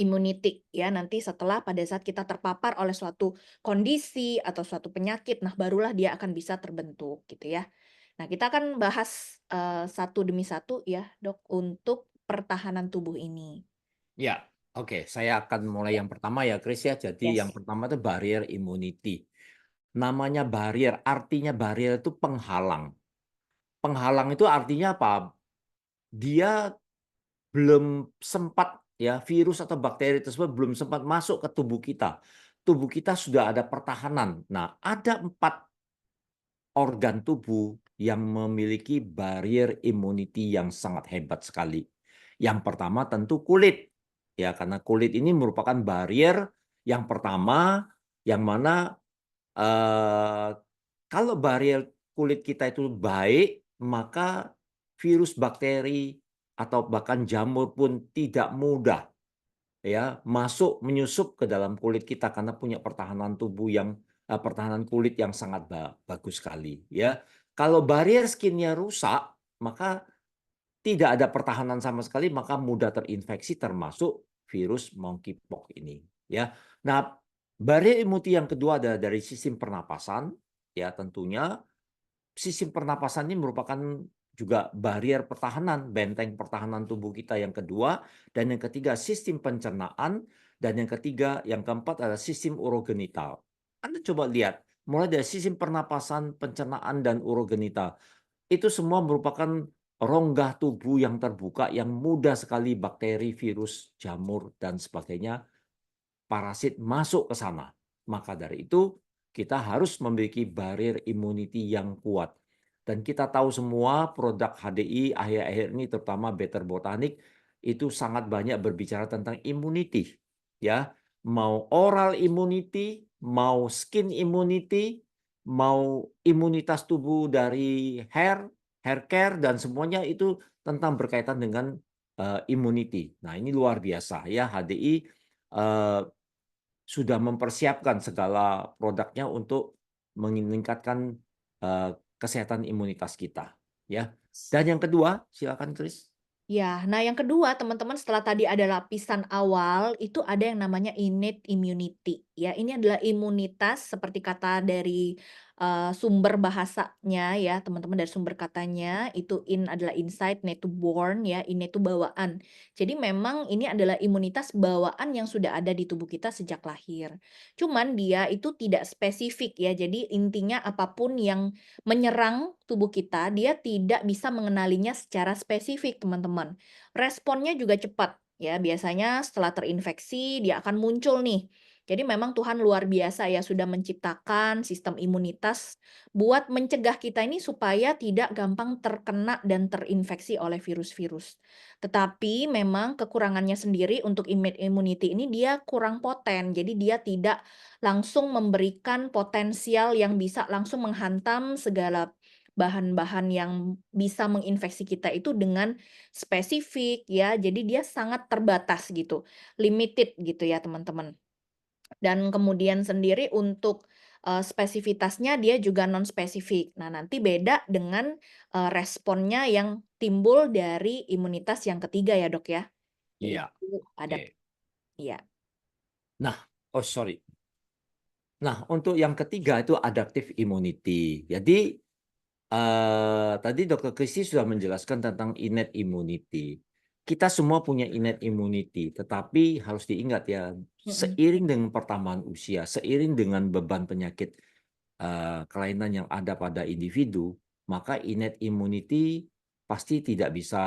immunity ya, nanti setelah pada saat kita terpapar oleh suatu kondisi atau suatu penyakit, nah barulah dia akan bisa terbentuk gitu ya. Nah kita akan bahas, satu demi satu ya Dok, untuk pertahanan tubuh ini. Ya, oke. Saya akan mulai Ya. yang pertama ya, Chris ya. Jadi yang Yes. pertama itu barrier immunity. Namanya barrier, artinya barrier itu penghalang. Penghalang itu artinya apa? Dia belum sempat ya, virus atau bakteri tersebut belum sempat masuk ke tubuh kita. Tubuh kita sudah ada pertahanan. Nah, ada 4 organ tubuh yang memiliki barrier immunity yang sangat hebat sekali. Yang pertama tentu kulit. Ya, karena kulit ini merupakan barrier yang pertama yang mana kalau barrier kulit kita itu baik, maka virus, bakteri, atau bahkan jamur pun tidak mudah ya masuk menyusup ke dalam kulit kita karena punya pertahanan tubuh yang pertahanan kulit yang sangat bagus sekali ya. Kalau barrier skinnya rusak, maka tidak ada pertahanan sama sekali, maka mudah terinfeksi termasuk virus monkeypox ini ya. Nah, barrier immunity yang kedua adalah dari sistem pernapasan ya, tentunya sistem pernapasan ini merupakan juga barrier pertahanan, benteng pertahanan tubuh kita yang kedua, dan yang ketiga sistem pencernaan, dan yang ketiga, yang keempat adalah sistem urogenital. Anda coba lihat, mulai dari sistem pernapasan, pencernaan, dan urogenital, itu semua merupakan rongga tubuh yang terbuka yang mudah sekali bakteri, virus, jamur, dan sebagainya parasit masuk ke sana. Maka dari itu, kita harus memiliki barrier immunity yang kuat. Dan kita tahu semua produk HDI akhir-akhir ini, terutama Better Botanic, itu sangat banyak berbicara tentang immunity. Ya, mau oral immunity, mau skin immunity, mau imunitas tubuh dari hair care, dan semuanya itu tentang berkaitan dengan immunity. Nah, ini luar biasa ya, HDI sudah mempersiapkan segala produknya untuk meningkatkan kesehatan imunitas kita, ya. Dan yang kedua, silakan Chris. Ya, nah yang kedua teman-teman setelah tadi ada lapisan awal, itu ada yang namanya innate immunity ya. Ini adalah imunitas seperti kata dari sumber bahasanya ya, teman-teman dari sumber katanya itu in adalah inside, need to born ya, innate itu bawaan. Jadi memang ini adalah imunitas bawaan yang sudah ada di tubuh kita sejak lahir. Cuman dia itu tidak spesifik ya. Jadi intinya apapun yang menyerang tubuh kita, dia tidak bisa mengenalinya secara spesifik, teman-teman. Responnya juga cepat, ya. Biasanya setelah terinfeksi, dia akan muncul nih. Jadi memang Tuhan luar biasa ya, sudah menciptakan sistem imunitas buat mencegah kita ini supaya tidak gampang terkena dan terinfeksi oleh virus-virus. Tetapi memang kekurangannya sendiri untuk innate immunity ini dia kurang poten. Jadi dia tidak langsung memberikan potensial yang bisa langsung menghantam segala bahan-bahan yang bisa menginfeksi kita itu dengan spesifik ya. Jadi dia sangat terbatas gitu, limited gitu ya teman-teman. Dan kemudian sendiri untuk spesifitasnya dia juga non spesifik. Nah, nanti beda dengan responnya yang timbul dari imunitas yang ketiga ya, Dok ya. Iya, Yaitu oke. ya. Nah, oh sorry. Nah, untuk yang ketiga itu adaptive immunity. Jadi tadi Dokter Kristi sudah menjelaskan tentang innate immunity. Kita semua punya innate immunity, tetapi harus diingat ya, Mhm. seiring dengan pertambahan usia, seiring dengan beban penyakit kelainan yang ada pada individu, maka innate immunity pasti tidak bisa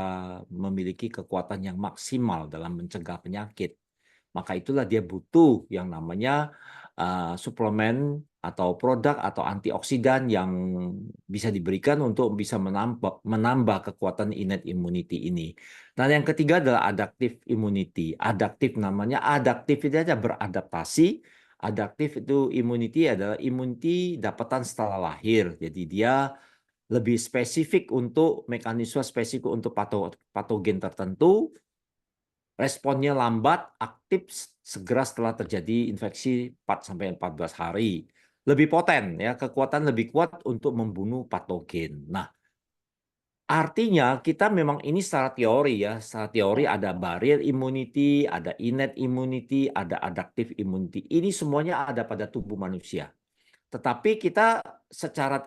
memiliki kekuatan yang maksimal dalam mencegah penyakit. Maka itulah dia butuh yang namanya suplemen atau produk atau antioksidan yang bisa diberikan untuk bisa menambah kekuatan innate immunity ini. Nah, yang ketiga adalah adaptive immunity. Adaptif namanya, adaptif itu aja beradaptasi. Adaptif itu immunity adalah immunity dapatan setelah lahir. Jadi dia lebih spesifik untuk mekanisme spesifik untuk patogen tertentu, responnya lambat, aktif segera setelah terjadi infeksi 4 sampai 14 hari. Lebih poten ya, kekuatan lebih kuat untuk membunuh patogen. Nah, artinya kita memang ini secara teori ya, secara teori Ya, ada barrier immunity, ada innate immunity, ada adaptive immunity. Ini semuanya ada pada tubuh manusia. Tetapi kita secara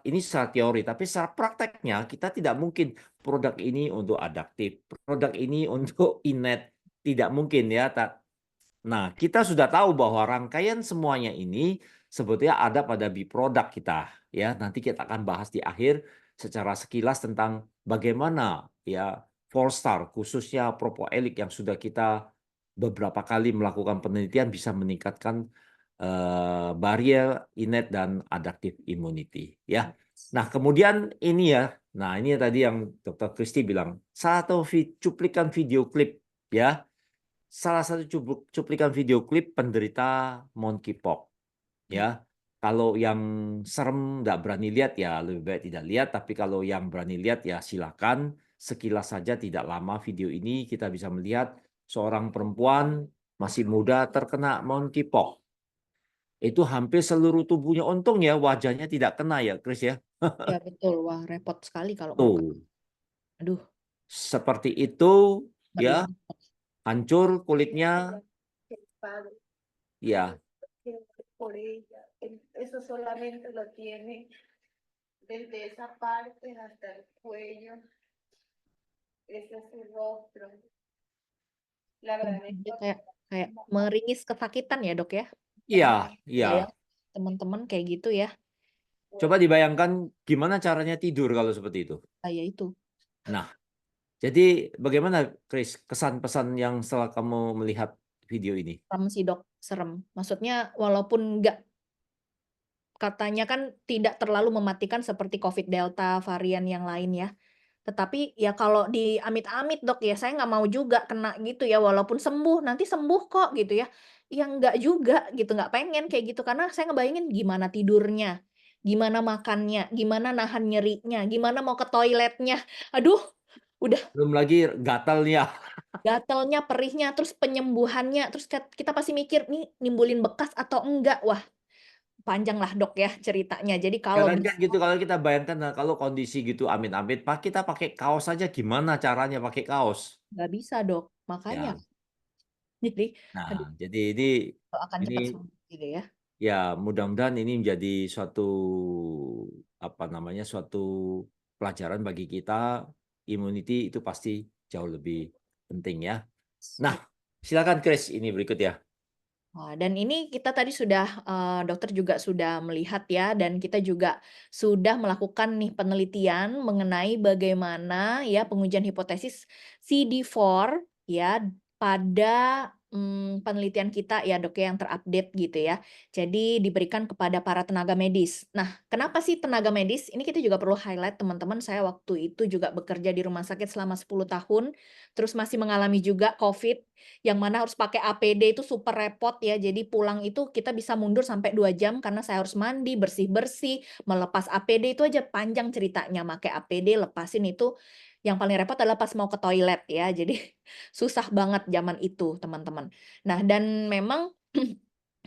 teori, tapi secara prakteknya kita tidak mungkin produk ini untuk adaptif, produk ini untuk innate, tidak mungkin ya. Nah, kita sudah tahu bahwa rangkaian semuanya ini sebetulnya ada pada biproduk kita ya. Nanti kita akan bahas di akhir secara sekilas tentang bagaimana ya Polestar khususnya propoelik yang sudah kita beberapa kali melakukan penelitian bisa meningkatkan barrier innate dan adaptive immunity ya. Nah, kemudian ini ya. Nah, ini tadi yang Dr. Christy bilang, satu cuplikan video klip ya, salah satu cuplikan video klip penderita monkeypox ya. Kalau yang serem nggak berani lihat ya lebih baik tidak lihat, tapi kalau yang berani lihat ya silakan. Sekilas saja tidak lama video ini kita bisa melihat seorang perempuan masih muda terkena monkeypox. Itu hampir seluruh tubuhnya, untung ya wajahnya tidak kena ya Chris ya. ya betul. Wah, repot sekali kalau mau ke. Tuh, Aduh, seperti itu ngeri ya, banget. hancur kulitnya ya. Por ella. Eso solamente lo tiene desde esa parte hasta el cuello. Ese es su rostro. La verdad es Dia que kayak kayak meringis kesakitan ya, Dok ya. Iya, iya. Bayang teman-teman kayak gitu ya. Coba dibayangkan gimana caranya tidur kalau seperti itu. Kayak itu. Nah, jadi bagaimana Chris kesan pesan yang setelah kamu melihat video ini? Serem sih, Dok. Serem. Maksudnya walaupun nggak, katanya kan tidak terlalu mematikan seperti COVID Delta varian yang lain ya. Tetapi ya kalau di amit-amit, Dok, ya saya nggak mau juga kena gitu ya, walaupun sembuh, nanti sembuh kok gitu ya. Ya nggak juga gitu, nggak pengen kayak gitu, karena saya ngebayangin gimana tidurnya, gimana makannya, gimana nahan nyerinya, gimana mau ke toiletnya. Aduh, udah Belum lagi gatalnya. gatalnya, perihnya, terus penyembuhannya, terus kita pasti mikir, nih nimbulin bekas atau enggak. Wah, panjang lah, Dok, ya ceritanya. Jadi Ya kalau kan, bisa gitu kalau kita bayangkan nah, kalau kondisi gitu amit-amit, Pak kita pakai kaos saja gimana caranya pakai kaos? nggak bisa, Dok, makanya. Ya. Jadi, aduh, Nah, jadi doakan ini cepat sembuh gitu ya. ya mudah-mudahan ini menjadi suatu apa namanya suatu pelajaran bagi kita. Immunity itu pasti jauh lebih penting ya. Nah, silakan Chris ini berikut ya. Wah, dan ini kita tadi sudah, dokter juga sudah melihat ya, dan kita juga sudah melakukan nih penelitian mengenai bagaimana ya pengujian hipotesis CD4 ya pada, penelitian kita ya, Dok, ya, yang terupdate gitu ya. Jadi diberikan kepada para tenaga medis. Nah, kenapa sih tenaga medis? Ini kita juga perlu highlight teman-teman, saya waktu itu juga bekerja di rumah sakit selama 10 tahun, terus masih mengalami juga COVID, yang mana harus pakai APD itu super repot ya. Jadi pulang itu kita bisa mundur sampai 2 jam karena saya harus mandi, bersih-bersih, melepas APD itu aja panjang ceritanya. Pakai APD, lepasin itu yang paling repot adalah pas mau ke toilet ya. Jadi susah banget zaman itu, teman-teman. Nah, dan memang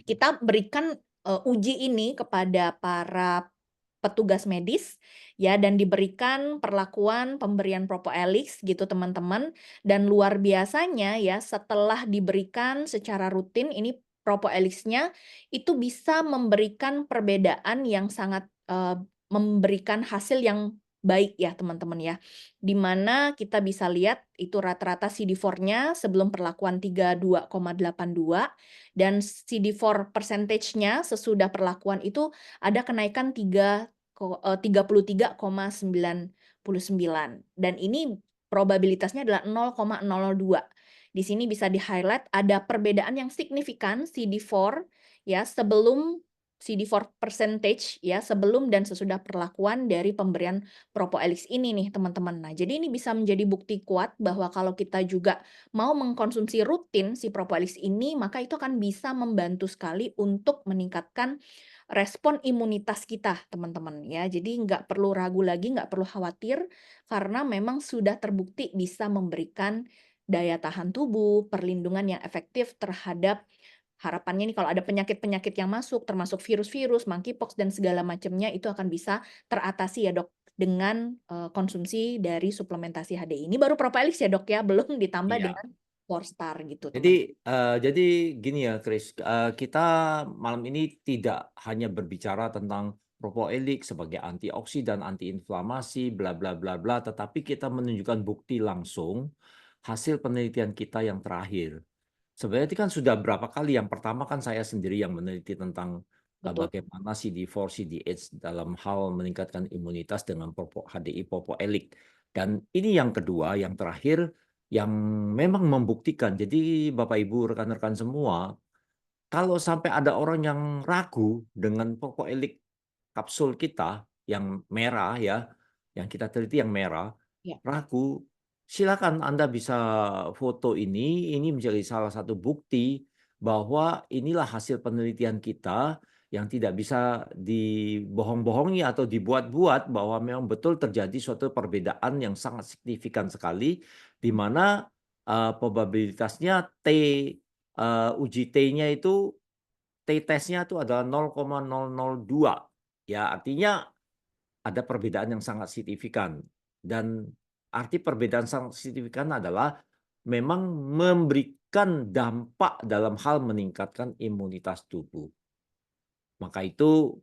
kita berikan, uji ini kepada para petugas medis ya, dan diberikan perlakuan pemberian Propoelix gitu teman-teman, dan luar biasanya ya setelah diberikan secara rutin ini Propoelix-nya itu bisa memberikan perbedaan yang sangat, memberikan hasil yang baik ya teman-teman ya. Di mana kita bisa lihat itu rata-rata CD4-nya sebelum perlakuan 32,82 dan CD4 percentage-nya sesudah perlakuan itu ada kenaikan 33,99 dan ini probabilitasnya adalah 0,002. Di sini bisa di-highlight ada perbedaan yang signifikan CD4 ya sebelum CD4 percentage ya sebelum dan sesudah perlakuan dari pemberian Propoelix ini nih teman-teman. Nah, jadi ini bisa menjadi bukti kuat bahwa kalau kita juga mau mengkonsumsi rutin si Propoelix ini, maka itu akan bisa membantu sekali untuk meningkatkan respon imunitas kita, teman-teman, ya. Jadi nggak perlu ragu lagi, nggak perlu khawatir, karena memang sudah terbukti bisa memberikan daya tahan tubuh, perlindungan yang efektif terhadap harapannya nih kalau ada penyakit-penyakit yang masuk, termasuk virus-virus, monkeypox, dan segala macamnya, itu akan bisa teratasi ya, Dok, dengan, konsumsi dari suplementasi HDI. Ini baru Propoelix ya, Dok, ya, belum ditambah Iya. dengan 4-star gitu, Jadi, teman. jadi gini ya, Chris, kita malam ini tidak hanya berbicara tentang propoelik sebagai antioksidan, antiinflamasi, bla bla bla bla, tetapi kita menunjukkan bukti langsung hasil penelitian kita yang terakhir. Sebenarnya itu kan sudah berapa kali, yang pertama kan saya sendiri yang meneliti tentang Betul. bagaimana CD4, CD8 dalam hal meningkatkan imunitas dengan HDI propoelik. Dan ini yang kedua, yang terakhir, yang memang membuktikan. Jadi Bapak Ibu, rekan-rekan semua, kalau sampai ada orang yang ragu dengan propoelik kapsul kita yang merah ya, yang kita teliti yang merah, Ya. ragu, silakan Anda bisa foto ini menjadi salah satu bukti bahwa inilah hasil penelitian kita yang tidak bisa dibohong-bohongi atau dibuat-buat, bahwa memang betul terjadi suatu perbedaan yang sangat signifikan sekali, di mana probabilitasnya uji T-nya itu, T-testnya itu adalah 0,002. Ya, artinya ada perbedaan yang sangat signifikan. Dan arti perbedaan sangat signifikan adalah memang memberikan dampak dalam hal meningkatkan imunitas tubuh. Maka itu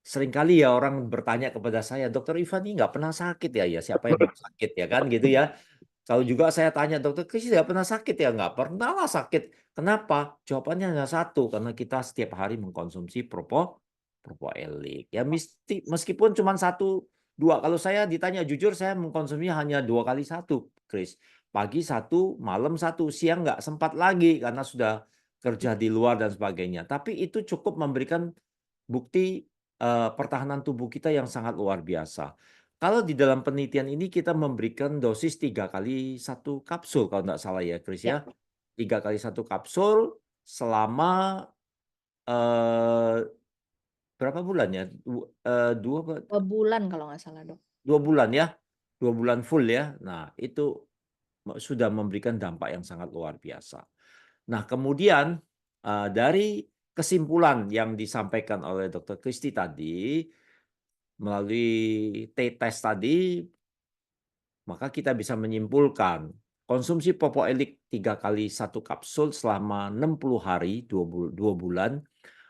seringkali ya orang bertanya kepada saya, "Dokter Ivan ini nggak pernah sakit ya?" Ya siapa yang mau sakit ya kan gitu ya. Kalau juga saya tanya, "Dokter Kris nggak pernah sakit ya?" "Nggak pernah lah sakit." Kenapa? Jawabannya hanya satu, karena kita setiap hari mengkonsumsi propoelik. Ya meskipun cuma satu, dua. Kalau saya ditanya jujur, saya mengkonsumsinya hanya 2 kali satu, Kris. Pagi satu, malam satu, siang nggak sempat lagi karena sudah kerja di luar dan sebagainya. Tapi itu cukup memberikan bukti pertahanan tubuh kita yang sangat luar biasa. Kalau di dalam penelitian ini kita memberikan dosis 3 kali 1 kapsul kalau nggak salah ya, Chris Ya, ya. 3 kali 1 kapsul selama eh, berapa bulan ya? Dua, 2 bulan kalau nggak salah, Dok. 2 bulan ya, 2 bulan full ya. Nah itu sudah memberikan dampak yang sangat luar biasa. Nah kemudian dari kesimpulan yang disampaikan oleh Dr. Kristi tadi, melalui T-test tadi, maka kita bisa menyimpulkan konsumsi propoelik 3 kali 1 kapsul selama 60 hari, 2 bulan,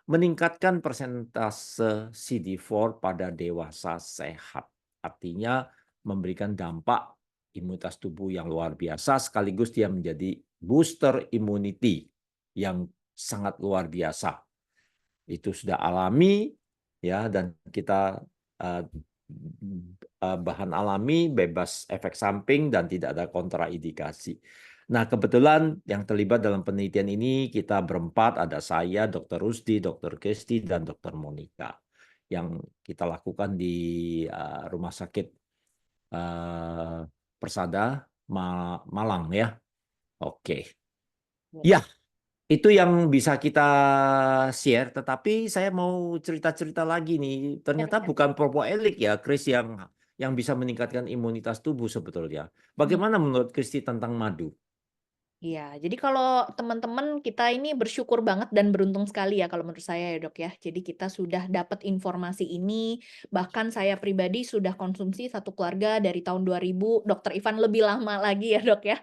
meningkatkan persentase CD4 pada dewasa sehat. Artinya memberikan dampak imunitas tubuh yang luar biasa, sekaligus dia menjadi booster immunity yang sangat luar biasa. Itu sudah alami ya, dan kita bahan alami, bebas efek samping, dan tidak ada kontraindikasi. Nah, kebetulan yang terlibat dalam penelitian ini kita berempat, ada saya, Dr. Rusdi, Dr. Kesti, dan Dr. Monica, yang kita lakukan di Rumah Sakit Persada Malang ya. Oke. Ya, itu yang bisa kita share, tetapi saya mau cerita-cerita lagi nih. Ternyata bukan propoelik ya, Chris, yang bisa meningkatkan imunitas tubuh sebetulnya. Bagaimana menurut Kristi tentang madu? Iya, jadi kalau teman-teman kita ini bersyukur banget dan beruntung sekali ya kalau menurut saya ya, Dok, ya. Jadi kita sudah dapat informasi ini, bahkan saya pribadi sudah konsumsi satu keluarga dari tahun 2000, Dokter Ivan lebih lama lagi ya, Dok, ya.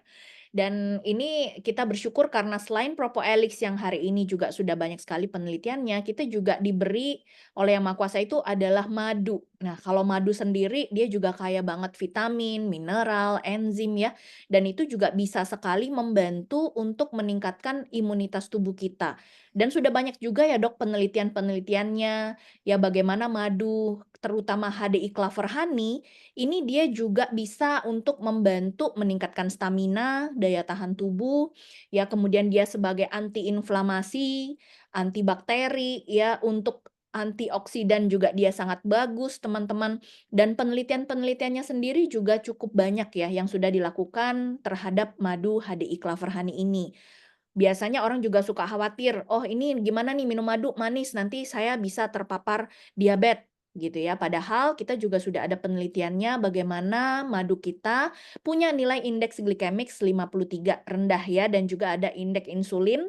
Dan ini kita bersyukur karena selain Propoelix yang hari ini juga sudah banyak sekali penelitiannya, kita juga diberi oleh Yang Maha Kuasa itu adalah madu. Nah, kalau madu sendiri dia juga kaya banget vitamin, mineral, enzim ya, dan itu juga bisa sekali membantu untuk meningkatkan imunitas tubuh kita. Dan sudah banyak juga ya, Dok, penelitian-penelitiannya, ya bagaimana madu, terutama HDI Clover Honey, ini dia juga bisa untuk membantu meningkatkan stamina, daya tahan tubuh, ya kemudian dia sebagai antiinflamasi, antibakteri, ya untuk antioksidan juga dia sangat bagus teman-teman. Dan penelitian-penelitiannya sendiri juga cukup banyak ya yang sudah dilakukan terhadap madu HDI Clover Honey ini. Biasanya orang juga suka khawatir, "Oh ini gimana nih minum madu manis, nanti saya bisa terpapar diabetes," gitu ya. Padahal kita juga sudah ada penelitiannya bagaimana madu kita punya nilai indeks glikemik 53 rendah ya, dan juga ada indeks insulin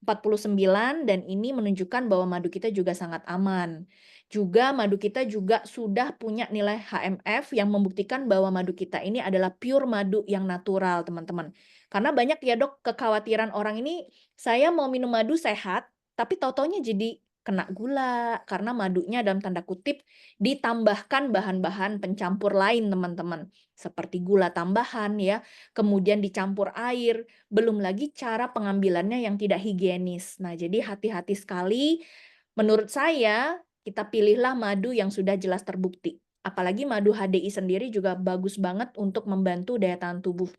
49 dan ini menunjukkan bahwa madu kita juga sangat aman. Juga madu kita juga sudah punya nilai HMF yang membuktikan bahwa madu kita ini adalah pure madu yang natural, teman-teman. Karena banyak ya Dok, kekhawatiran orang ini, saya mau minum madu sehat, tapi tahu-taunya jadi kena gula, karena madunya dalam tanda kutip ditambahkan bahan-bahan pencampur lain teman-teman. Seperti gula tambahan ya, kemudian dicampur air, belum lagi cara pengambilannya yang tidak higienis. Nah, jadi hati-hati sekali. Menurut saya, kita pilihlah madu yang sudah jelas terbukti. Apalagi madu HDI sendiri juga bagus banget untuk membantu daya tahan tubuh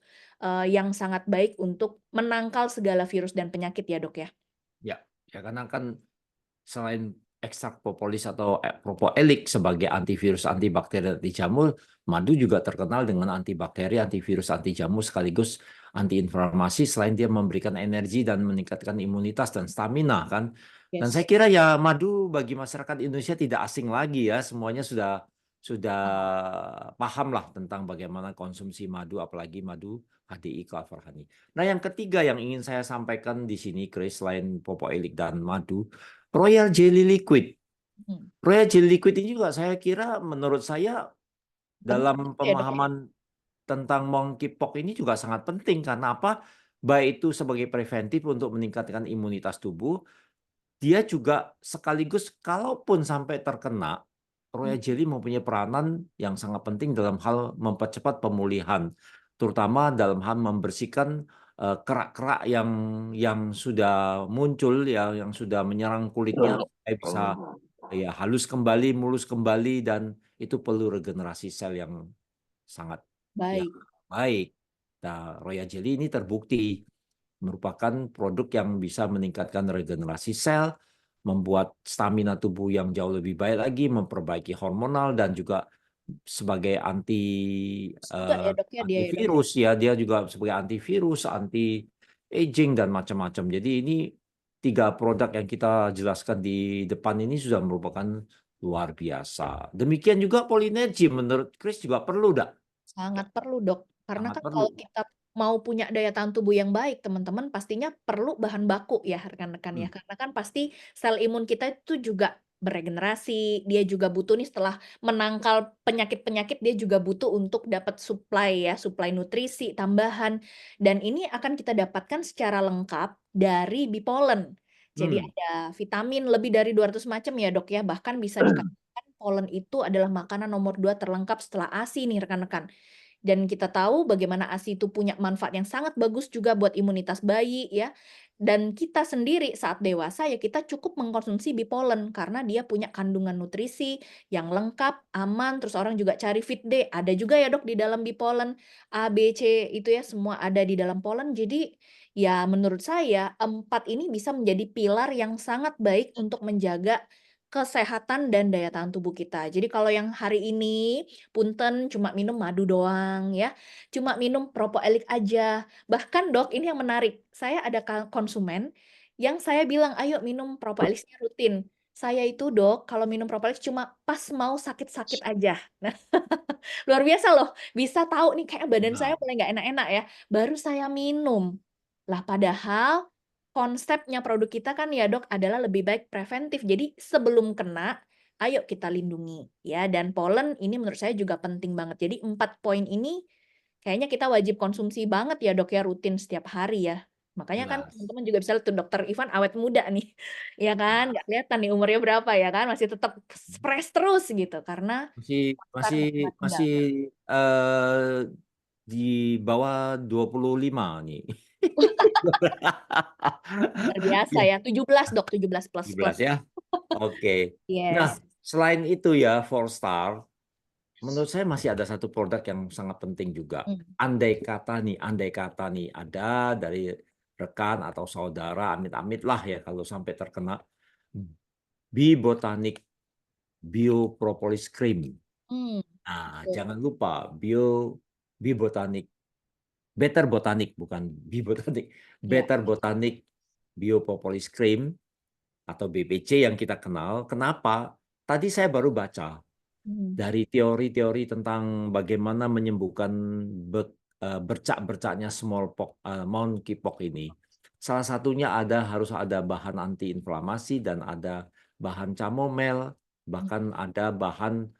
yang sangat baik untuk menangkal segala virus dan penyakit ya, Dok, ya? Ya, ya karena kan selain ekstrak propolis atau propoelik sebagai antivirus, antibakteri, anti jamur, madu juga terkenal dengan antibakteri, antivirus, anti jamur sekaligus antiinflamasi selain dia memberikan energi dan meningkatkan imunitas dan stamina kan. Dan saya Yes. kira ya madu bagi masyarakat Indonesia tidak asing lagi ya, semuanya sudah paham lah tentang bagaimana konsumsi madu, apalagi madu HDI Clover Honey. Nah, yang ketiga yang ingin saya sampaikan di sini, Chris, selain propoelik dan madu, Royal Jelly Liquid. Hmm. Royal Jelly Liquid ini juga saya kira menurut saya dalam Penting ya, Dok, ya? pemahaman tentang monkeypox ini juga sangat penting karena apa? Baik itu sebagai preventif untuk meningkatkan imunitas tubuh, dia juga sekaligus kalaupun sampai terkena, Royal Jelly mempunyai peranan yang sangat penting dalam hal mempercepat pemulihan, terutama dalam hal membersihkan kerak-kerak yang sudah muncul ya, yang sudah menyerang kulitnya supaya bisa ya halus kembali, mulus kembali dan itu perlu regenerasi sel yang sangat ya Baik. baik. Nah, Royal Jelly ini terbukti merupakan produk yang bisa meningkatkan regenerasi sel, membuat stamina tubuh yang jauh lebih baik lagi, memperbaiki hormonal dan juga sebagai Juga ya, Dok, ya, dia ya, Dok, ya? antivirus ya, dia juga sebagai antivirus, anti aging dan macam-macam. Jadi ini 3 produk yang kita jelaskan di depan ini sudah merupakan luar biasa. Demikian juga Polinergy menurut Chris juga perlu dak? Sangat perlu, Dok. Karena Sangat kan perlu. kalau kita mau punya daya tahan tubuh yang baik, teman-teman, pastinya perlu bahan baku ya, rekan-rekan ya. Hmm. Karena kan pasti sel imun kita itu juga beregenerasi, dia juga butuh nih setelah menangkal penyakit-penyakit, dia juga butuh untuk dapat supply ya, supply nutrisi tambahan. Dan ini akan kita dapatkan secara lengkap dari bee pollen. Jadi Hmm. ada vitamin lebih dari 200 macam ya, Dok ya. Bahkan bisa dikatakan pollen itu adalah makanan nomor 2 terlengkap setelah ASI nih rekan-rekan. Dan kita tahu bagaimana ASI itu punya manfaat yang sangat bagus juga buat imunitas bayi ya. Dan kita sendiri saat dewasa ya kita cukup mengkonsumsi bee pollen karena dia punya kandungan nutrisi yang lengkap, aman, terus orang juga cari fit day, ada juga ya Dok di dalam bee pollen, A, B, C itu ya semua ada di dalam pollen. Jadi ya menurut saya 4 ini bisa menjadi pilar yang sangat baik untuk menjaga kesehatan dan daya tahan tubuh kita. Jadi kalau yang hari ini punten cuma minum madu doang ya, cuma minum propoelik aja. Bahkan Dok, ini yang menarik, saya ada konsumen yang saya bilang, "Ayo minum propoeliknya rutin." Saya itu Dok, kalau minum propoelik cuma pas mau sakit-sakit aja. Nah, luar biasa loh, bisa tahu nih kayak badan saya Nah, mulai nggak enak-enak ya, baru saya minum. Lah padahal konsepnya produk kita kan ya Dok adalah lebih baik preventif. Jadi sebelum kena, ayo kita lindungi ya. Dan pollen ini menurut saya juga penting banget. Jadi 4 poin ini kayaknya kita wajib konsumsi banget ya Dok ya rutin setiap hari ya. Makanya kan jelas. teman-teman juga bisa lihat tuh Dokter Ivan awet muda nih. Ya kan, nggak kelihatan nih umurnya berapa ya kan, masih tetap fresh terus gitu karena Masih bukan masih nikmati masih banget. di bawah 25 nih. Luar biasa Iya, ya, 17 Dok, 17 plus 17 plus. ya. Oke. Nah, Yes. selain itu ya, Four Star, menurut saya masih ada satu produk yang sangat penting juga. Mmm, Andai kata nih ada dari rekan atau saudara, amit-amit lah ya kalau sampai terkena Bee Botanic Bio Propolis Cream. Nah, betul. jangan lupa Bee Botanic Better Botanic, bukan Biobotanik. Ya. Better Botanic Biopropolis Cream atau BPC yang kita kenal. Kenapa? Tadi saya baru baca Hmm. dari teori-teori tentang bagaimana menyembuhkan bercak-bercaknya smallpox, monkeypox ini. Salah satunya harus ada bahan antiinflamasi dan ada bahan chamomel, bahkan ada bahan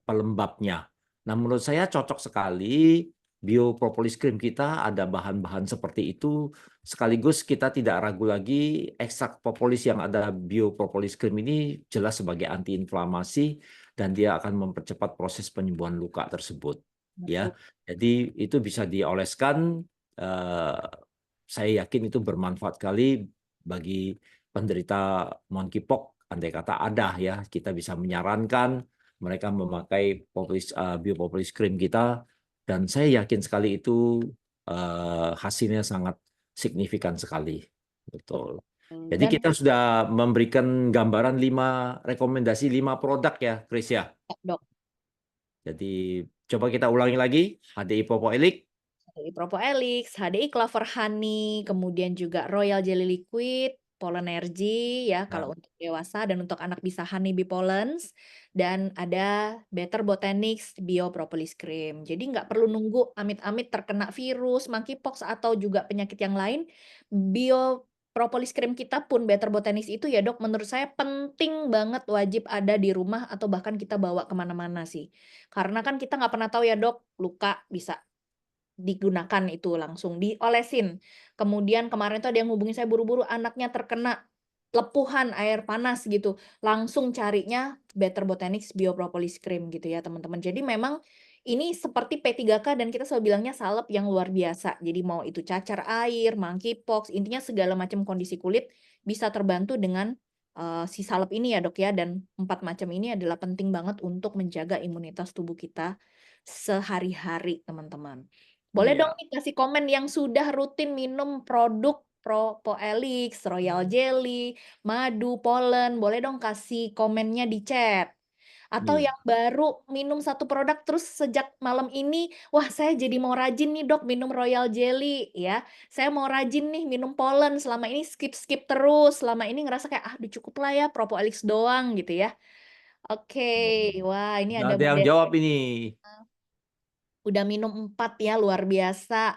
pelembabnya. Nah, menurut saya cocok sekali biopropolis cream kita ada bahan-bahan seperti itu. Sekaligus kita tidak ragu lagi ekstrak propolis yang ada biopropolis cream ini jelas sebagai antiinflamasi dan dia akan mempercepat proses penyembuhan luka tersebut. Ya, Betul. jadi itu bisa dioleskan. Saya yakin itu bermanfaat sekali bagi penderita monkeypox. Andai kata ada ya, kita bisa menyarankan mereka memakai biopropolis cream kita, dan saya yakin sekali itu hasilnya sangat signifikan sekali. Betul. Jadi Dan kita sudah memberikan gambaran 5 rekomendasi 5 produk ya, Chris ya. Dok, Jadi coba kita ulangi lagi. HDI Propoelik. HDI Propoelix, HDI Clover Honey, kemudian juga Royal Jelly Liquid, Polenergy ya Ya, kalau untuk dewasa, dan untuk anak bisa Honey Bee Pollens, dan ada Better Botanics Bio Propolis Cream. Jadi nggak perlu nunggu amit-amit terkena virus, monkeypox atau juga penyakit yang lain. Bio Propolis Cream kita pun Better Botanics itu ya dok, menurut saya penting banget, wajib ada di rumah atau bahkan kita bawa kemana-mana sih. Karena kan kita nggak pernah tahu ya dok, luka bisa digunakan itu langsung diolesin. Kemudian kemarin tuh ada yang hubungi saya buru-buru, anaknya terkena lepuhan air panas gitu. Langsung carinya Better Botanics Biopropolis Cream gitu ya teman-teman. Jadi memang ini seperti P3K dan kita selalu bilangnya salep yang luar biasa. Jadi mau itu cacar air, monkeypox, intinya segala macam kondisi kulit bisa terbantu dengan si salep ini ya dok ya. Dan 4 macam ini adalah penting banget untuk menjaga imunitas tubuh kita sehari-hari teman-teman. Boleh dong iya, nih kasih komen yang sudah rutin minum produk Propoelix, Royal Jelly, madu, pollen. Boleh dong kasih komennya di chat. Atau iya. yang baru minum satu produk terus sejak malam ini, wah saya jadi mau rajin nih dok minum Royal Jelly ya. Saya mau rajin nih minum pollen, selama ini skip-skip terus. Selama ini ngerasa kayak, ah udah cukup lah ya Propoelix doang gitu ya. Oke, wah ini Nggak ada ada Bu yang Dede. jawab ini. Udah minum 4 ya, luar biasa.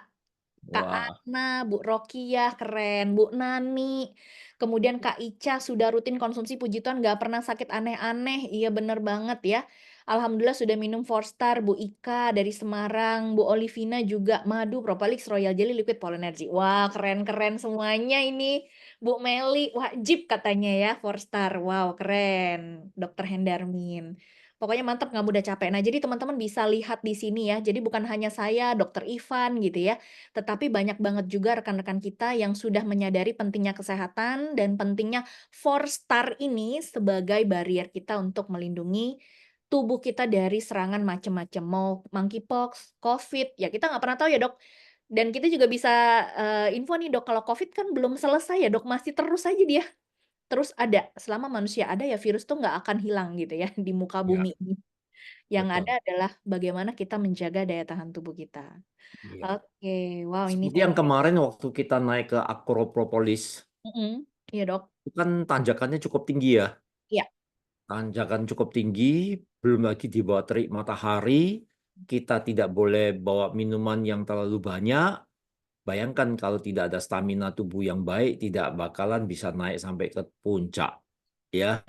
Kak Wah, Ana, Bu Rokiah, keren. Bu Nani, kemudian Kak Ica sudah rutin konsumsi puji Tuhan, nggak pernah sakit aneh-aneh. Iya bener banget ya. Alhamdulillah sudah minum 4 star. Bu Ika dari Semarang, Bu Olivina juga madu, Propolis, Royal Jelly, Liquid Polenergy. Wah keren-keren semuanya ini. Bu Meli, wajib katanya ya 4 star. Wow keren. Dokter Hendarmin. Pokoknya mantap, nggak mudah capek. Nah, jadi teman-teman bisa lihat di sini ya. Jadi bukan hanya saya, Dokter Ivan gitu ya, tetapi banyak banget juga rekan-rekan kita yang sudah menyadari pentingnya kesehatan dan pentingnya 4 star ini sebagai barrier kita untuk melindungi tubuh kita dari serangan macam-macam. Mau monkeypox, COVID, ya kita nggak pernah tahu ya dok. Dan kita juga bisa info nih dok, kalau COVID kan belum selesai ya dok, masih terus aja dia. Terus ada, selama manusia ada ya virus tuh nggak akan hilang gitu ya di muka ya, bumi ini. Yang ada betul. adalah bagaimana kita menjaga daya tahan tubuh kita. Iya. Oke, wow ini Seperti saya yang kemarin waktu kita naik ke Akropolis, mhm, iya Dok, itu kan tanjakannya cukup tinggi ya. iya, Tanjakan cukup tinggi, belum lagi di bawah terik matahari. Kita tidak boleh bawa minuman yang terlalu banyak. Bayangkan kalau tidak ada stamina tubuh yang baik, tidak bakalan bisa naik sampai ke puncak. Ya,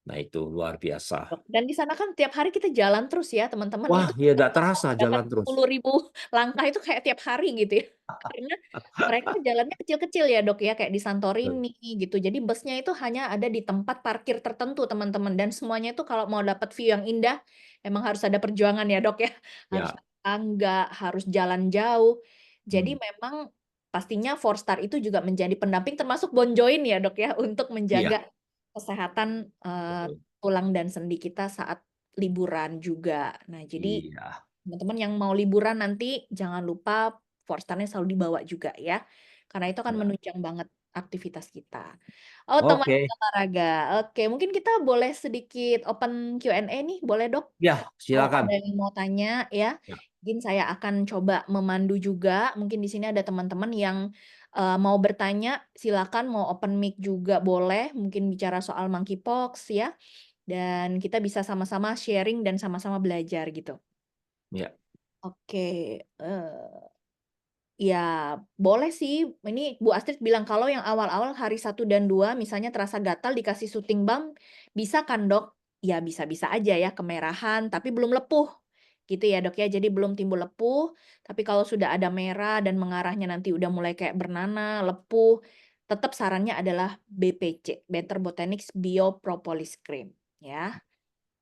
nah itu luar biasa. Dok. Dan di sana kan tiap hari kita jalan terus ya teman-teman, Wah, itu ya kita tidak nggak mau terasa dapat jalan terus. 10.000 langkah itu kayak tiap hari gitu ya. Karena mereka jalannya kecil-kecil ya Dok ya, kayak di Santorini gitu. Jadi busnya itu hanya ada di tempat parkir tertentu teman-teman, dan semuanya itu kalau mau dapat view yang indah, emang harus ada perjuangan ya Dok ya. Harus Ya, naik tangga, harus jalan jauh. Jadi hmm, memang pastinya 4 star itu juga menjadi pendamping termasuk Bonjoin ya Dok ya, untuk menjaga iya, kesehatan betul. tulang dan sendi kita saat liburan juga. Nah, jadi Iya. teman-teman yang mau liburan nanti jangan lupa 4 star-nya selalu dibawa juga ya. Karena itu akan Ya. menunjang banget aktivitas kita. Oh, teman Oke, olahraga. Oke, mungkin kita boleh sedikit open Q&A nih, boleh Dok? ya Kalau silakan. ada yang mau tanya ya. Ya. Mungkin saya akan coba memandu juga, mungkin di sini ada teman-teman yang, mau bertanya, silakan mau open mic juga boleh, mungkin bicara soal monkeypox ya, dan kita bisa sama-sama sharing dan sama-sama belajar gitu. Ya, Oke, ya boleh sih, ini Bu Astrid bilang kalau yang awal-awal hari 1 dan 2 misalnya terasa gatal dikasih soothing balm, bisa kan Dok? Ya bisa-bisa aja ya kemerahan tapi belum lepuh, gitu ya Dok ya. Jadi belum timbul lepuh, tapi kalau sudah ada merah dan mengarahnya nanti udah mulai kayak bernanah, lepuh, tetap sarannya adalah BPC, Better Botanics Bio Propolis Cream, ya.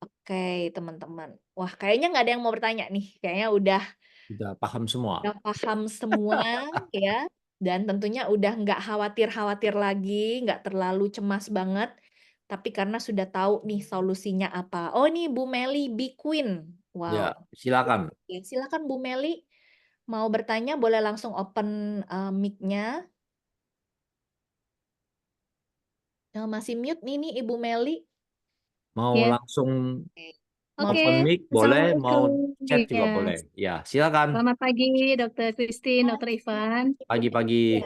Oke teman-teman. Wah kayaknya nggak ada yang mau bertanya nih, kayaknya udah sudah paham semua. paham semua ya, dan tentunya udah nggak khawatir-khawatir lagi, nggak terlalu cemas banget, tapi karena sudah tahu nih solusinya apa. Oh ini Bu Meli Be Queen. Wow. Ya, silakan. Oke, silakan Bu Meli mau bertanya boleh langsung open mic-nya. Masih mute nih Ibu Meli. Mau Ya, langsung Oke. Mau oke. open mic boleh, mau Assalamualaikum. chat juga Ya, boleh. Ya, silakan. selamat pagi, Dokter Christine, Dokter Ivan. Pagi-pagi.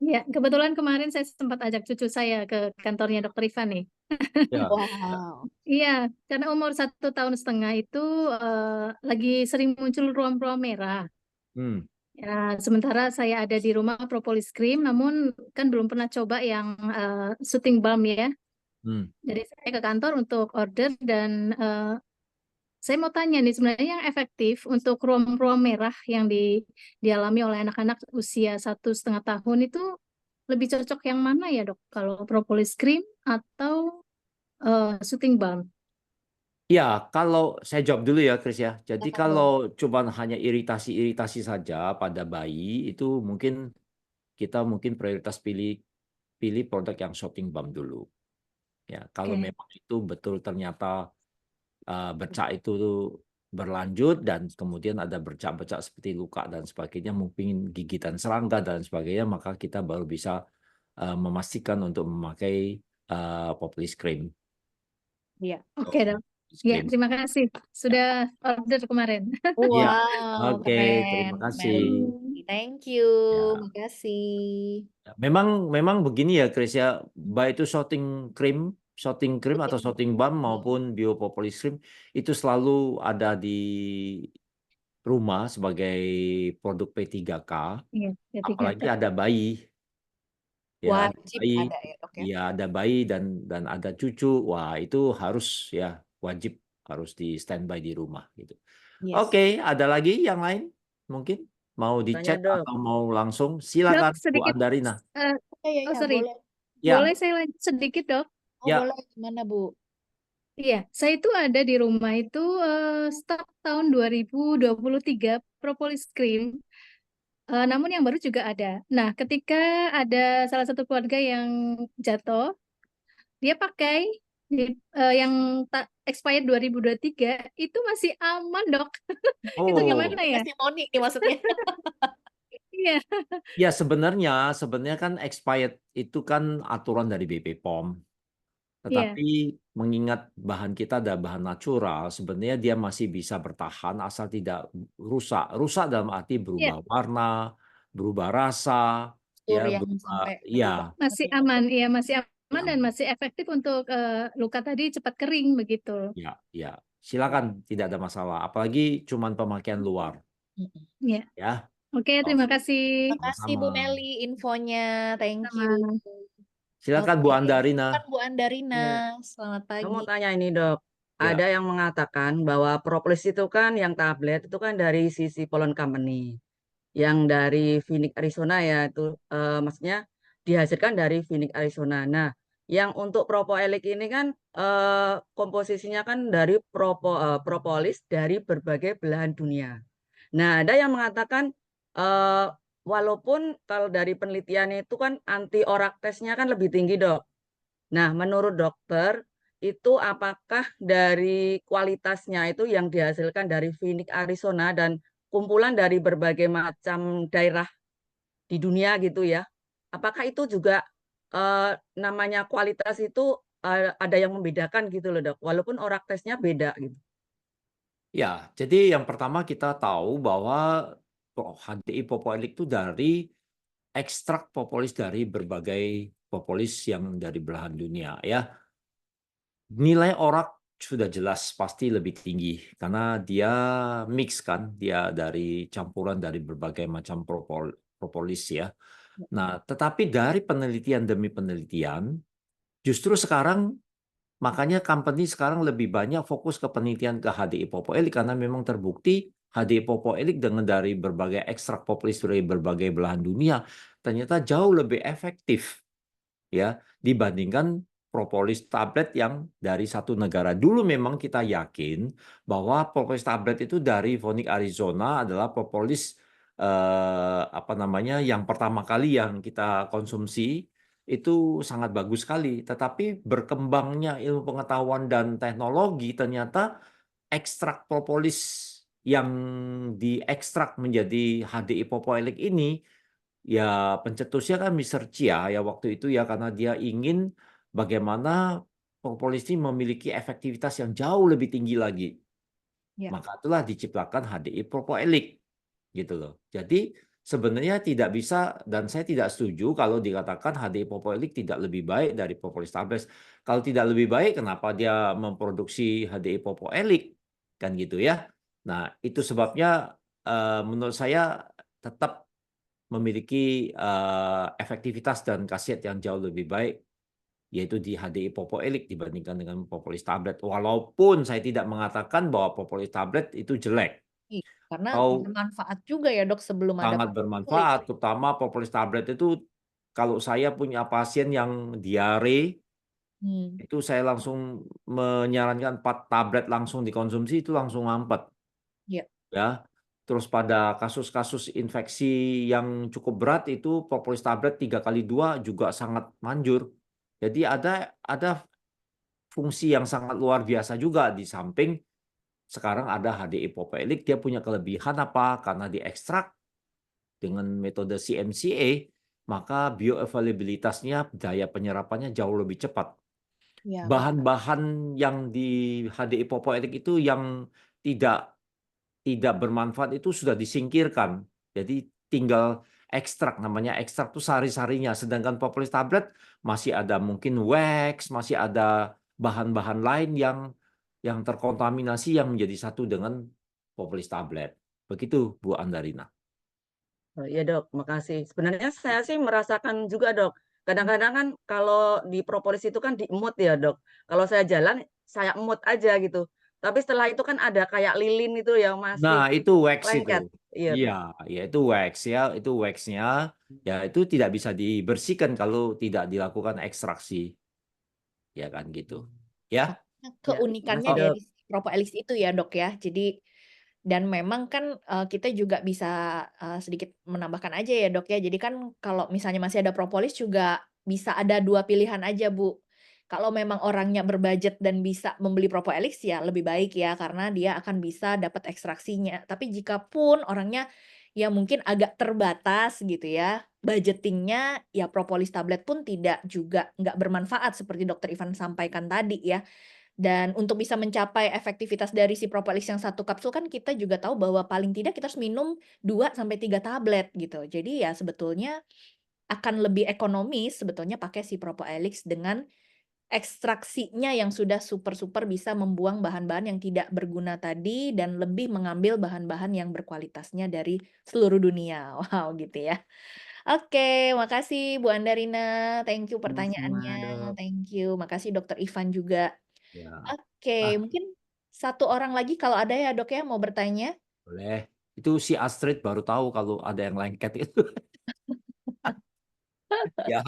Ya, kebetulan kemarin saya sempat ajak cucu saya ke kantornya Dokter Ivan nih. Ya, Wow. Iya, karena umur 1 tahun setengah itu lagi sering muncul ruam-ruam merah. hmm, Ya, sementara saya ada di rumah propolis cream, namun kan belum pernah coba yang soothing balm ya. hmm. Jadi saya ke kantor untuk order dan saya mau tanya nih, sebenarnya yang efektif untuk ruam-ruam merah yang dialami oleh anak-anak usia 1,5 tahun itu lebih cocok yang mana ya dok? Kalau propolis cream atau soothing balm? Ya, kalau saya jawab dulu ya, Chris ya. Jadi Silakan kalau boleh. cuma hanya iritasi-iritasi saja pada bayi, itu mungkin kita mungkin prioritas pilih pilih produk yang shooting balm dulu. Ya, kalau Oke, memang itu betul ternyata bercak itu berlanjut dan kemudian ada bercak-bercak seperti luka dan sebagainya, mungkin gigitan serangga dan sebagainya, maka kita baru bisa memastikan untuk memakai Populis Cream. Iya. oke dok. Populis Ya, Cream. terima kasih Ya. sudah order kemarin. Iya, Wow, oke, keren, terima Bu kasih. Meli. Thank you, Ya, makasih. ya. Memang begini ya, Chris ya, baik itu shooting cream atau shooting balm maupun biopopulis cream itu selalu ada di rumah sebagai produk P3K, Iya, ketiga apalagi kak. ada bayi, ya ada Wajib bayi, ada ya dok ya? ya ada bayi dan ada cucu, wah itu harus ya wajib harus di standby di rumah gitu. Yes. Oke, ada lagi yang lain mungkin mau di Tanya chat dok, atau mau langsung Dok silakan Bu sedikit, Andarina. eh, Ya, ya, oh ya, sorry, boleh. boleh Ya, saya lanjut sedikit dok? Oh, ya. boleh. Gimana, Bu? Iya, saya itu ada di rumah itu stok tahun 2023 propolis cream, namun yang baru juga ada. Nah, ketika ada salah satu keluarga yang jatuh, dia pakai yang expired 2023 itu masih aman, Dok. Itu Oh, gimana ya? Testimoni nih maksudnya. Iya, ya sebenarnya kan expired itu kan aturan dari BP POM. iya, Tetapi mengingat bahan kita ada bahan natural, sebenarnya dia masih bisa bertahan asal tidak rusak. Rusak dalam arti iya, berubah warna, berubah rasa, Tur ya yang berubah, sampai ya, berubah. masih aman. Iya, masih aman ya, dan masih efektif untuk luka tadi cepat kering begitu. ya, ya. Silakan, tidak ada masalah. Apalagi cuman pemakaian luar, Mm-mm. Iya. ya. Oke, terima Oke, kasih. Terima kasih Bu sama-sama. Meli infonya. Thank you. Sama. Silakan Bu Oke, Andarina. silakan Bu Andarina. ya, Selamat saya pagi. mau tanya ini dok. Ya, Ada yang mengatakan bahwa propolis itu kan yang tablet itu kan dari sisi Polon Company, yang dari Phoenix Arizona ya itu maksudnya dihasilkan dari Phoenix Arizona. Nah, yang untuk propoelik ini kan komposisinya kan dari propolis dari berbagai belahan dunia. Nah, ada yang mengatakan eh, walaupun kalau dari penelitian itu kan antioraktesnya kan lebih tinggi dok. Nah, menurut dokter, itu apakah dari kualitasnya itu yang dihasilkan dari Phoenix Arizona dan kumpulan dari berbagai macam daerah di dunia gitu ya? Apakah itu juga namanya kualitas itu ada yang membedakan gitu loh dok, walaupun orak tesnya beda gitu. Ya, jadi yang pertama kita tahu bahwa HDI propoilik itu dari ekstrak propolis dari berbagai propolis yang dari belahan dunia ya. Nilai orak sudah jelas pasti lebih tinggi karena dia mix kan, dia dari campuran dari berbagai macam propolis ya. Nah, tetapi dari penelitian demi penelitian, justru sekarang makanya company sekarang lebih banyak fokus ke penelitian ke HDI propoilik karena memang terbukti HDI propoilik dengan dari berbagai ekstrak propolis dari berbagai belahan dunia ternyata jauh lebih efektif ya dibandingkan propolis tablet yang dari satu negara. Dulu memang kita yakin bahwa propolis tablet itu dari Phoenix Arizona adalah propolis apa namanya yang pertama kali yang kita konsumsi itu sangat bagus sekali. Tetapi berkembangnya ilmu pengetahuan dan teknologi ternyata ekstrak propolis yang diekstrak menjadi HDI propoilik ini ya pencetusnya kan Mr. Chia ya waktu itu ya karena dia ingin bagaimana propolis ini memiliki efektivitas yang jauh lebih tinggi lagi. Ya. Maka itulah diciptakan HDI propoilik gitu loh. Jadi sebenarnya tidak bisa dan saya tidak setuju kalau dikatakan HDI propoilik tidak lebih baik dari propolis tablet. Kalau tidak lebih baik kenapa dia memproduksi HDI propoilik kan gitu ya. Nah, itu sebabnya menurut saya tetap memiliki efektivitas dan khasiat yang jauh lebih baik yaitu di HDI propoilik dibandingkan dengan propolis tablet. Walaupun saya tidak mengatakan bahwa propolis tablet itu jelek. Iya, karena Atau bermanfaat juga ya dok sebelum ada sangat propolis. bermanfaat, terutama propolis tablet itu kalau saya punya pasien yang diare, Hmm. itu saya langsung menyarankan 4 tablet langsung dikonsumsi itu langsung mampet. Ya. Ya. Terus pada kasus-kasus infeksi yang cukup berat itu propolis tablet 3x2 juga sangat manjur. Jadi ada fungsi yang sangat luar biasa juga di samping sekarang ada HDI propoilik dia punya kelebihan apa? Karena diekstrak dengan metode CMCA maka bioavailabilitasnya daya penyerapannya jauh lebih cepat. Ya, betul. Bahan-bahan yang di HDI propoilik itu yang tidak bermanfaat itu sudah disingkirkan. Jadi tinggal ekstrak, namanya ekstrak itu sari-sarinya. Sedangkan propolis tablet masih ada mungkin wax, masih ada bahan-bahan lain yang terkontaminasi yang menjadi satu dengan propolis tablet. Begitu Bu Andarina. Oh, iya dok, makasih. Sebenarnya saya sih merasakan juga dok. Kadang-kadang kan kalau di propolis itu kan di mood ya dok. Kalau saya jalan, saya mood aja gitu. Tapi setelah itu kan ada kayak lilin itu yang masih Nah, itu wax itu. lengket. Iya Iya, dok. ya itu wax ya, itu waxnya ya itu tidak bisa dibersihkan kalau tidak dilakukan ekstraksi. Ya kan gitu. Ya. Makanya Ya, keunikannya makasih Oh, dok. dari si propolis itu ya dok ya. Jadi dan memang kan kita juga bisa sedikit menambahkan aja ya dok ya. Jadi kan kalau misalnya masih ada propolis juga bisa ada dua pilihan aja Bu. Kalau memang orangnya berbudget dan bisa membeli propolis ya lebih baik ya karena dia akan bisa dapat ekstraksinya. Tapi jika pun orangnya ya mungkin agak terbatas gitu ya, budgetingnya ya propolis tablet pun tidak juga nggak bermanfaat seperti dokter Ivan sampaikan tadi ya. Dan untuk bisa mencapai efektivitas dari si propolis yang satu kapsul kan kita juga tahu bahwa paling tidak kita harus minum 2 sampai 3 tablet gitu. Jadi ya sebetulnya akan lebih ekonomis sebetulnya pakai si propolis dengan ekstraksinya yang sudah super-super bisa membuang bahan-bahan yang tidak berguna tadi dan lebih mengambil bahan-bahan yang berkualitasnya dari seluruh dunia. Wow gitu ya. Oke, makasih Bu Andarina, thank you Sama-sama pertanyaannya, dok. thank you. Makasih Dokter Ivan juga. ya. Oke, Ah, mungkin satu orang lagi kalau ada ya dok ya mau bertanya. boleh. Itu si Astrid baru tahu kalau ada yang lengket itu. Ya.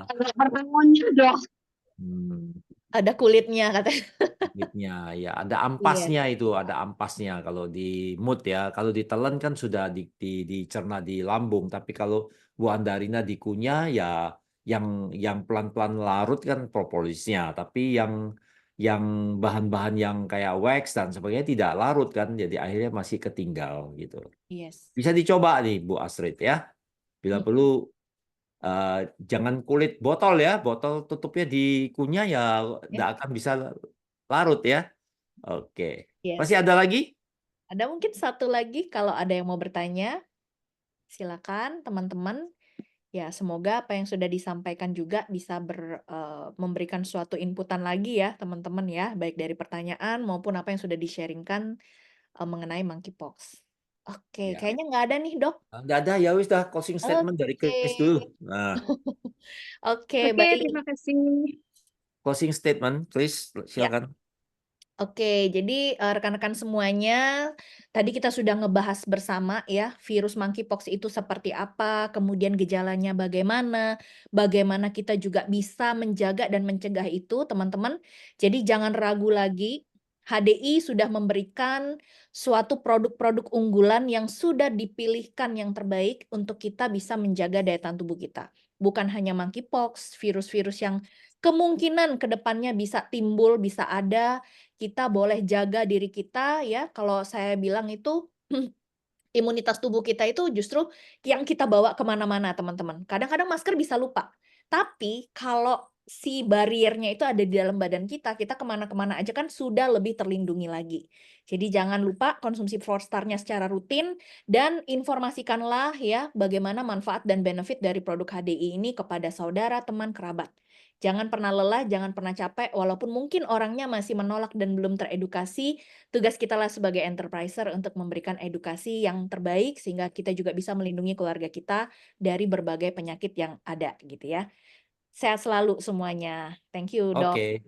Ada pertemuannya dok. Hmm, Ada kulitnya katanya. kulitnya ya ada Iya. ampasnya itu, ada ampasnya kalau di mood ya. Kalau ditelan kan sudah dicerna di lambung, tapi kalau Bu Andarina dikunyah ya yang pelan-pelan larut kan propolisnya, tapi yang bahan-bahan yang kayak wax dan sebagainya tidak larut kan, jadi akhirnya masih ketinggal gitu. Yes. Bisa dicoba nih Bu Astrid ya. Bila Mm, perlu jangan kulit botol ya, botol tutupnya dikunyah ya ya. nggak akan bisa larut ya. Oke. Yes. Masih ada lagi? Ada mungkin satu lagi kalau ada yang mau bertanya, silakan teman-teman. Ya, semoga apa yang sudah disampaikan juga bisa memberikan suatu inputan lagi ya teman-teman ya, baik dari pertanyaan maupun apa yang sudah di-sharing-kan mengenai monkeypox. Oke, Ya, kayaknya nggak ada nih dok. nggak ada ya wis dah closing statement dari Oke, Chris dulu. Nah, oke Oke, baik. terima kasih. closing statement, Chris, Ya. silakan. Oke, jadi rekan-rekan semuanya, tadi kita sudah ngebahas bersama ya, virus monkeypox itu seperti apa, kemudian gejalanya bagaimana, bagaimana kita juga bisa menjaga dan mencegah itu, teman-teman. Jadi jangan ragu lagi, HDI sudah memberikan suatu produk-produk unggulan yang sudah dipilihkan yang terbaik untuk kita bisa menjaga daya tahan tubuh kita. Bukan hanya monkeypox, virus-virus yang kemungkinan ke depannya bisa timbul, bisa ada, kita boleh jaga diri kita ya, kalau saya bilang itu imunitas tubuh kita itu justru yang kita bawa kemana-mana teman-teman. Kadang-kadang masker bisa lupa, tapi kalau si bariernya itu ada di dalam badan kita, kita kemana-kemana aja kan sudah lebih terlindungi lagi. Jadi jangan lupa konsumsi 4-star-nya secara rutin dan informasikanlah ya bagaimana manfaat dan benefit dari produk HDI ini kepada saudara, teman, kerabat. Jangan pernah lelah, jangan pernah capek, walaupun mungkin orangnya masih menolak dan belum teredukasi, tugas kita lah sebagai enterpriser untuk memberikan edukasi yang terbaik sehingga kita juga bisa melindungi keluarga kita dari berbagai penyakit yang ada gitu ya. Sehat selalu semuanya. Thank you, Dok. Oke.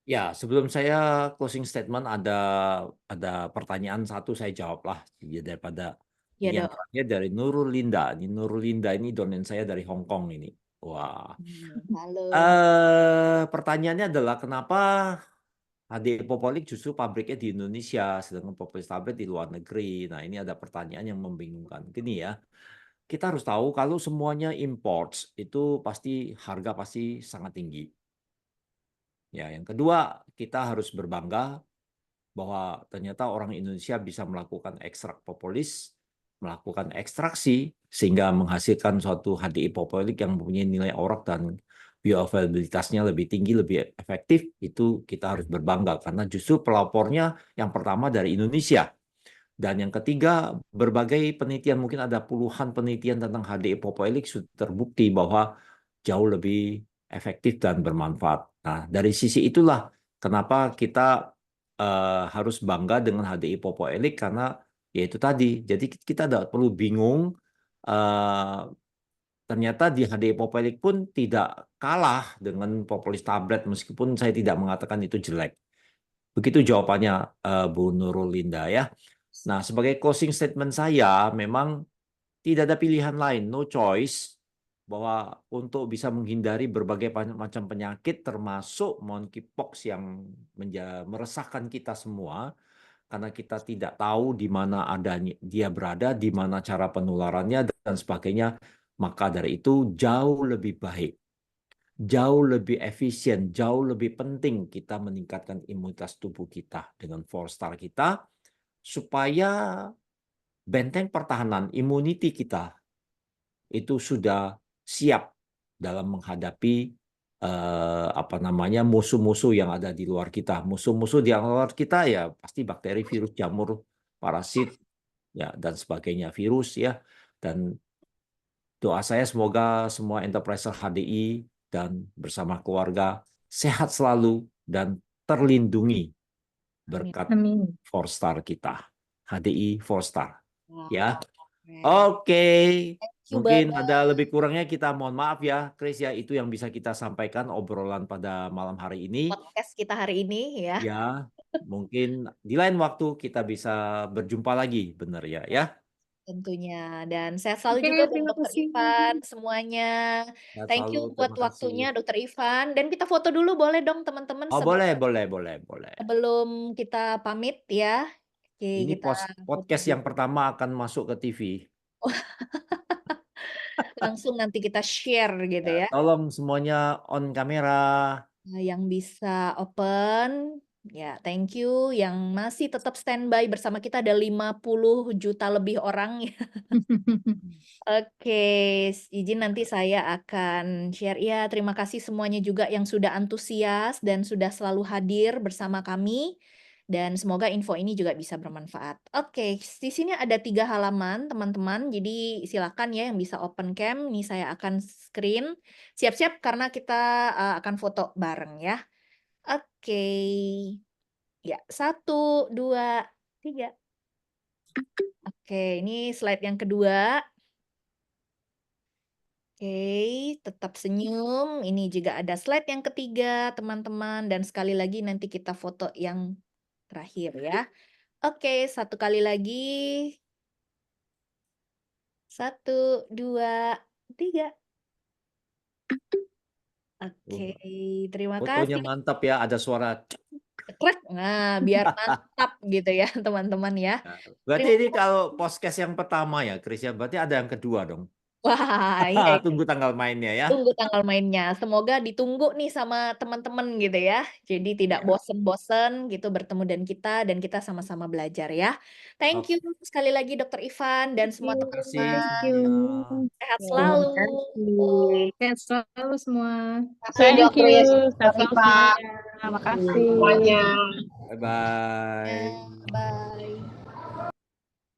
Ya, sebelum saya closing statement ada pertanyaan satu saya jawablah ya, daripada Ya, ini yang Dok. terakhir dari Nurul Linda. Ini Nurul Linda ini domain saya dari Hong Kong ini. Wah. Halo. Pertanyaannya adalah kenapa HD Popolik justru pabriknya di Indonesia, sedangkan Popolik tablet di luar negeri. Nah, ini ada pertanyaan yang membingungkan. Gini ya, kita harus tahu kalau semuanya imports itu pasti harga pasti sangat tinggi. Ya, yang kedua, kita harus berbangga bahwa ternyata orang Indonesia bisa melakukan ekstrak propolis, melakukan ekstraksi, sehingga menghasilkan suatu HDI propolik yang mempunyai nilai orok dan bioavailabilitasnya lebih tinggi, lebih efektif. Itu kita harus berbangga, karena justru pelapornya yang pertama dari Indonesia. Dan yang ketiga, berbagai penelitian, mungkin ada puluhan penelitian tentang HDI propolik sudah terbukti bahwa jauh lebih efektif dan bermanfaat. Nah, dari sisi itulah kenapa kita harus bangga dengan HDI Popoelik, karena yaitu tadi. Jadi kita tidak perlu bingung. Ternyata di HDI Popoelik pun tidak kalah dengan propolis tablet, meskipun saya tidak mengatakan itu jelek. Begitu jawabannya Bu Nurul Linda ya. Nah, sebagai closing statement saya, memang tidak ada pilihan lain, no choice, bahwa untuk bisa menghindari berbagai macam penyakit termasuk monkeypox yang meresahkan kita semua, karena kita tidak tahu di mana adanya dia berada, di mana cara penularannya dan sebagainya, maka dari itu jauh lebih baik, jauh lebih efisien, jauh lebih penting kita meningkatkan imunitas tubuh kita dengan 4-star kita supaya benteng pertahanan immunity kita itu sudah siap dalam menghadapi musuh-musuh yang ada di luar kita. Musuh-musuh di luar kita ya pasti bakteri, virus, jamur, parasit ya dan sebagainya, virus ya. Dan doa saya semoga semua enterprise HDI dan bersama keluarga sehat selalu dan terlindungi Amin. berkat Amin. 4-star kita. HDI 4-star ya. Wow. Oke, Thank you mungkin banget ada lebih kurangnya kita mohon maaf ya, Chris ya. Itu yang bisa kita sampaikan obrolan pada malam hari ini. podcast kita hari ini ya. Ya, mungkin di lain waktu kita bisa berjumpa lagi, benar ya? Ya, Tentunya. Dan sehat selalu Oke, juga buat terima Dokter kasih. Ivan semuanya. sehat Thank selalu. you buat Terima kasih. waktunya Dokter Ivan. Dan kita foto dulu boleh dong teman-teman Oh, boleh. sebelum kita pamit ya. Oke, Ini kita foto podcast dulu. yang pertama akan masuk ke TV. Langsung nanti kita share gitu Ya, ya. tolong semuanya on kamera. Yang bisa open, ya thank you. Yang masih tetap standby bersama kita ada 50 juta lebih orang. Oke, izin nanti saya akan share. Ya, terima kasih semuanya juga yang sudah antusias dan sudah selalu hadir bersama kami. Dan semoga info ini juga bisa bermanfaat. Oke, di sini ada 3 halaman, teman-teman. Jadi silakan ya yang bisa open cam. Ini saya akan screen. Siap-siap karena kita akan foto bareng ya. Oke. Ya, 1, 2, 3. Oke, ini slide yang kedua. Oke, tetap senyum. Ini juga ada slide yang ketiga, teman-teman. Dan sekali lagi nanti kita foto yang terakhir ya. Oke, satu kali lagi. 1, 2, 3. Oke, terima Fotonya kasih. mantap ya, ada suara. Krek. Nah, biar mantap gitu ya, teman-teman ya. Nah, berarti Terima ini kalau podcast yang pertama ya, Chris ya. Berarti ada yang kedua dong. Wah, iya ini Tunggu tanggal mainnya ya. tunggu tanggal mainnya. Semoga ditunggu nih sama teman-teman gitu ya. Jadi tidak Ya. bosen-bosen gitu bertemu dan kita sama-sama belajar ya. Thank you Oke, sekali lagi Dokter Ivan dan Thank semua you. terima kasih teman-teman. Thank you. semuanya. Sehat Terima selalu. kasih. Sehat selalu semua. Kasih Thank Dok you. Kris, Sehat Dok selalu Iva, semuanya. Makasih. semuanya. Bye-bye. Bye.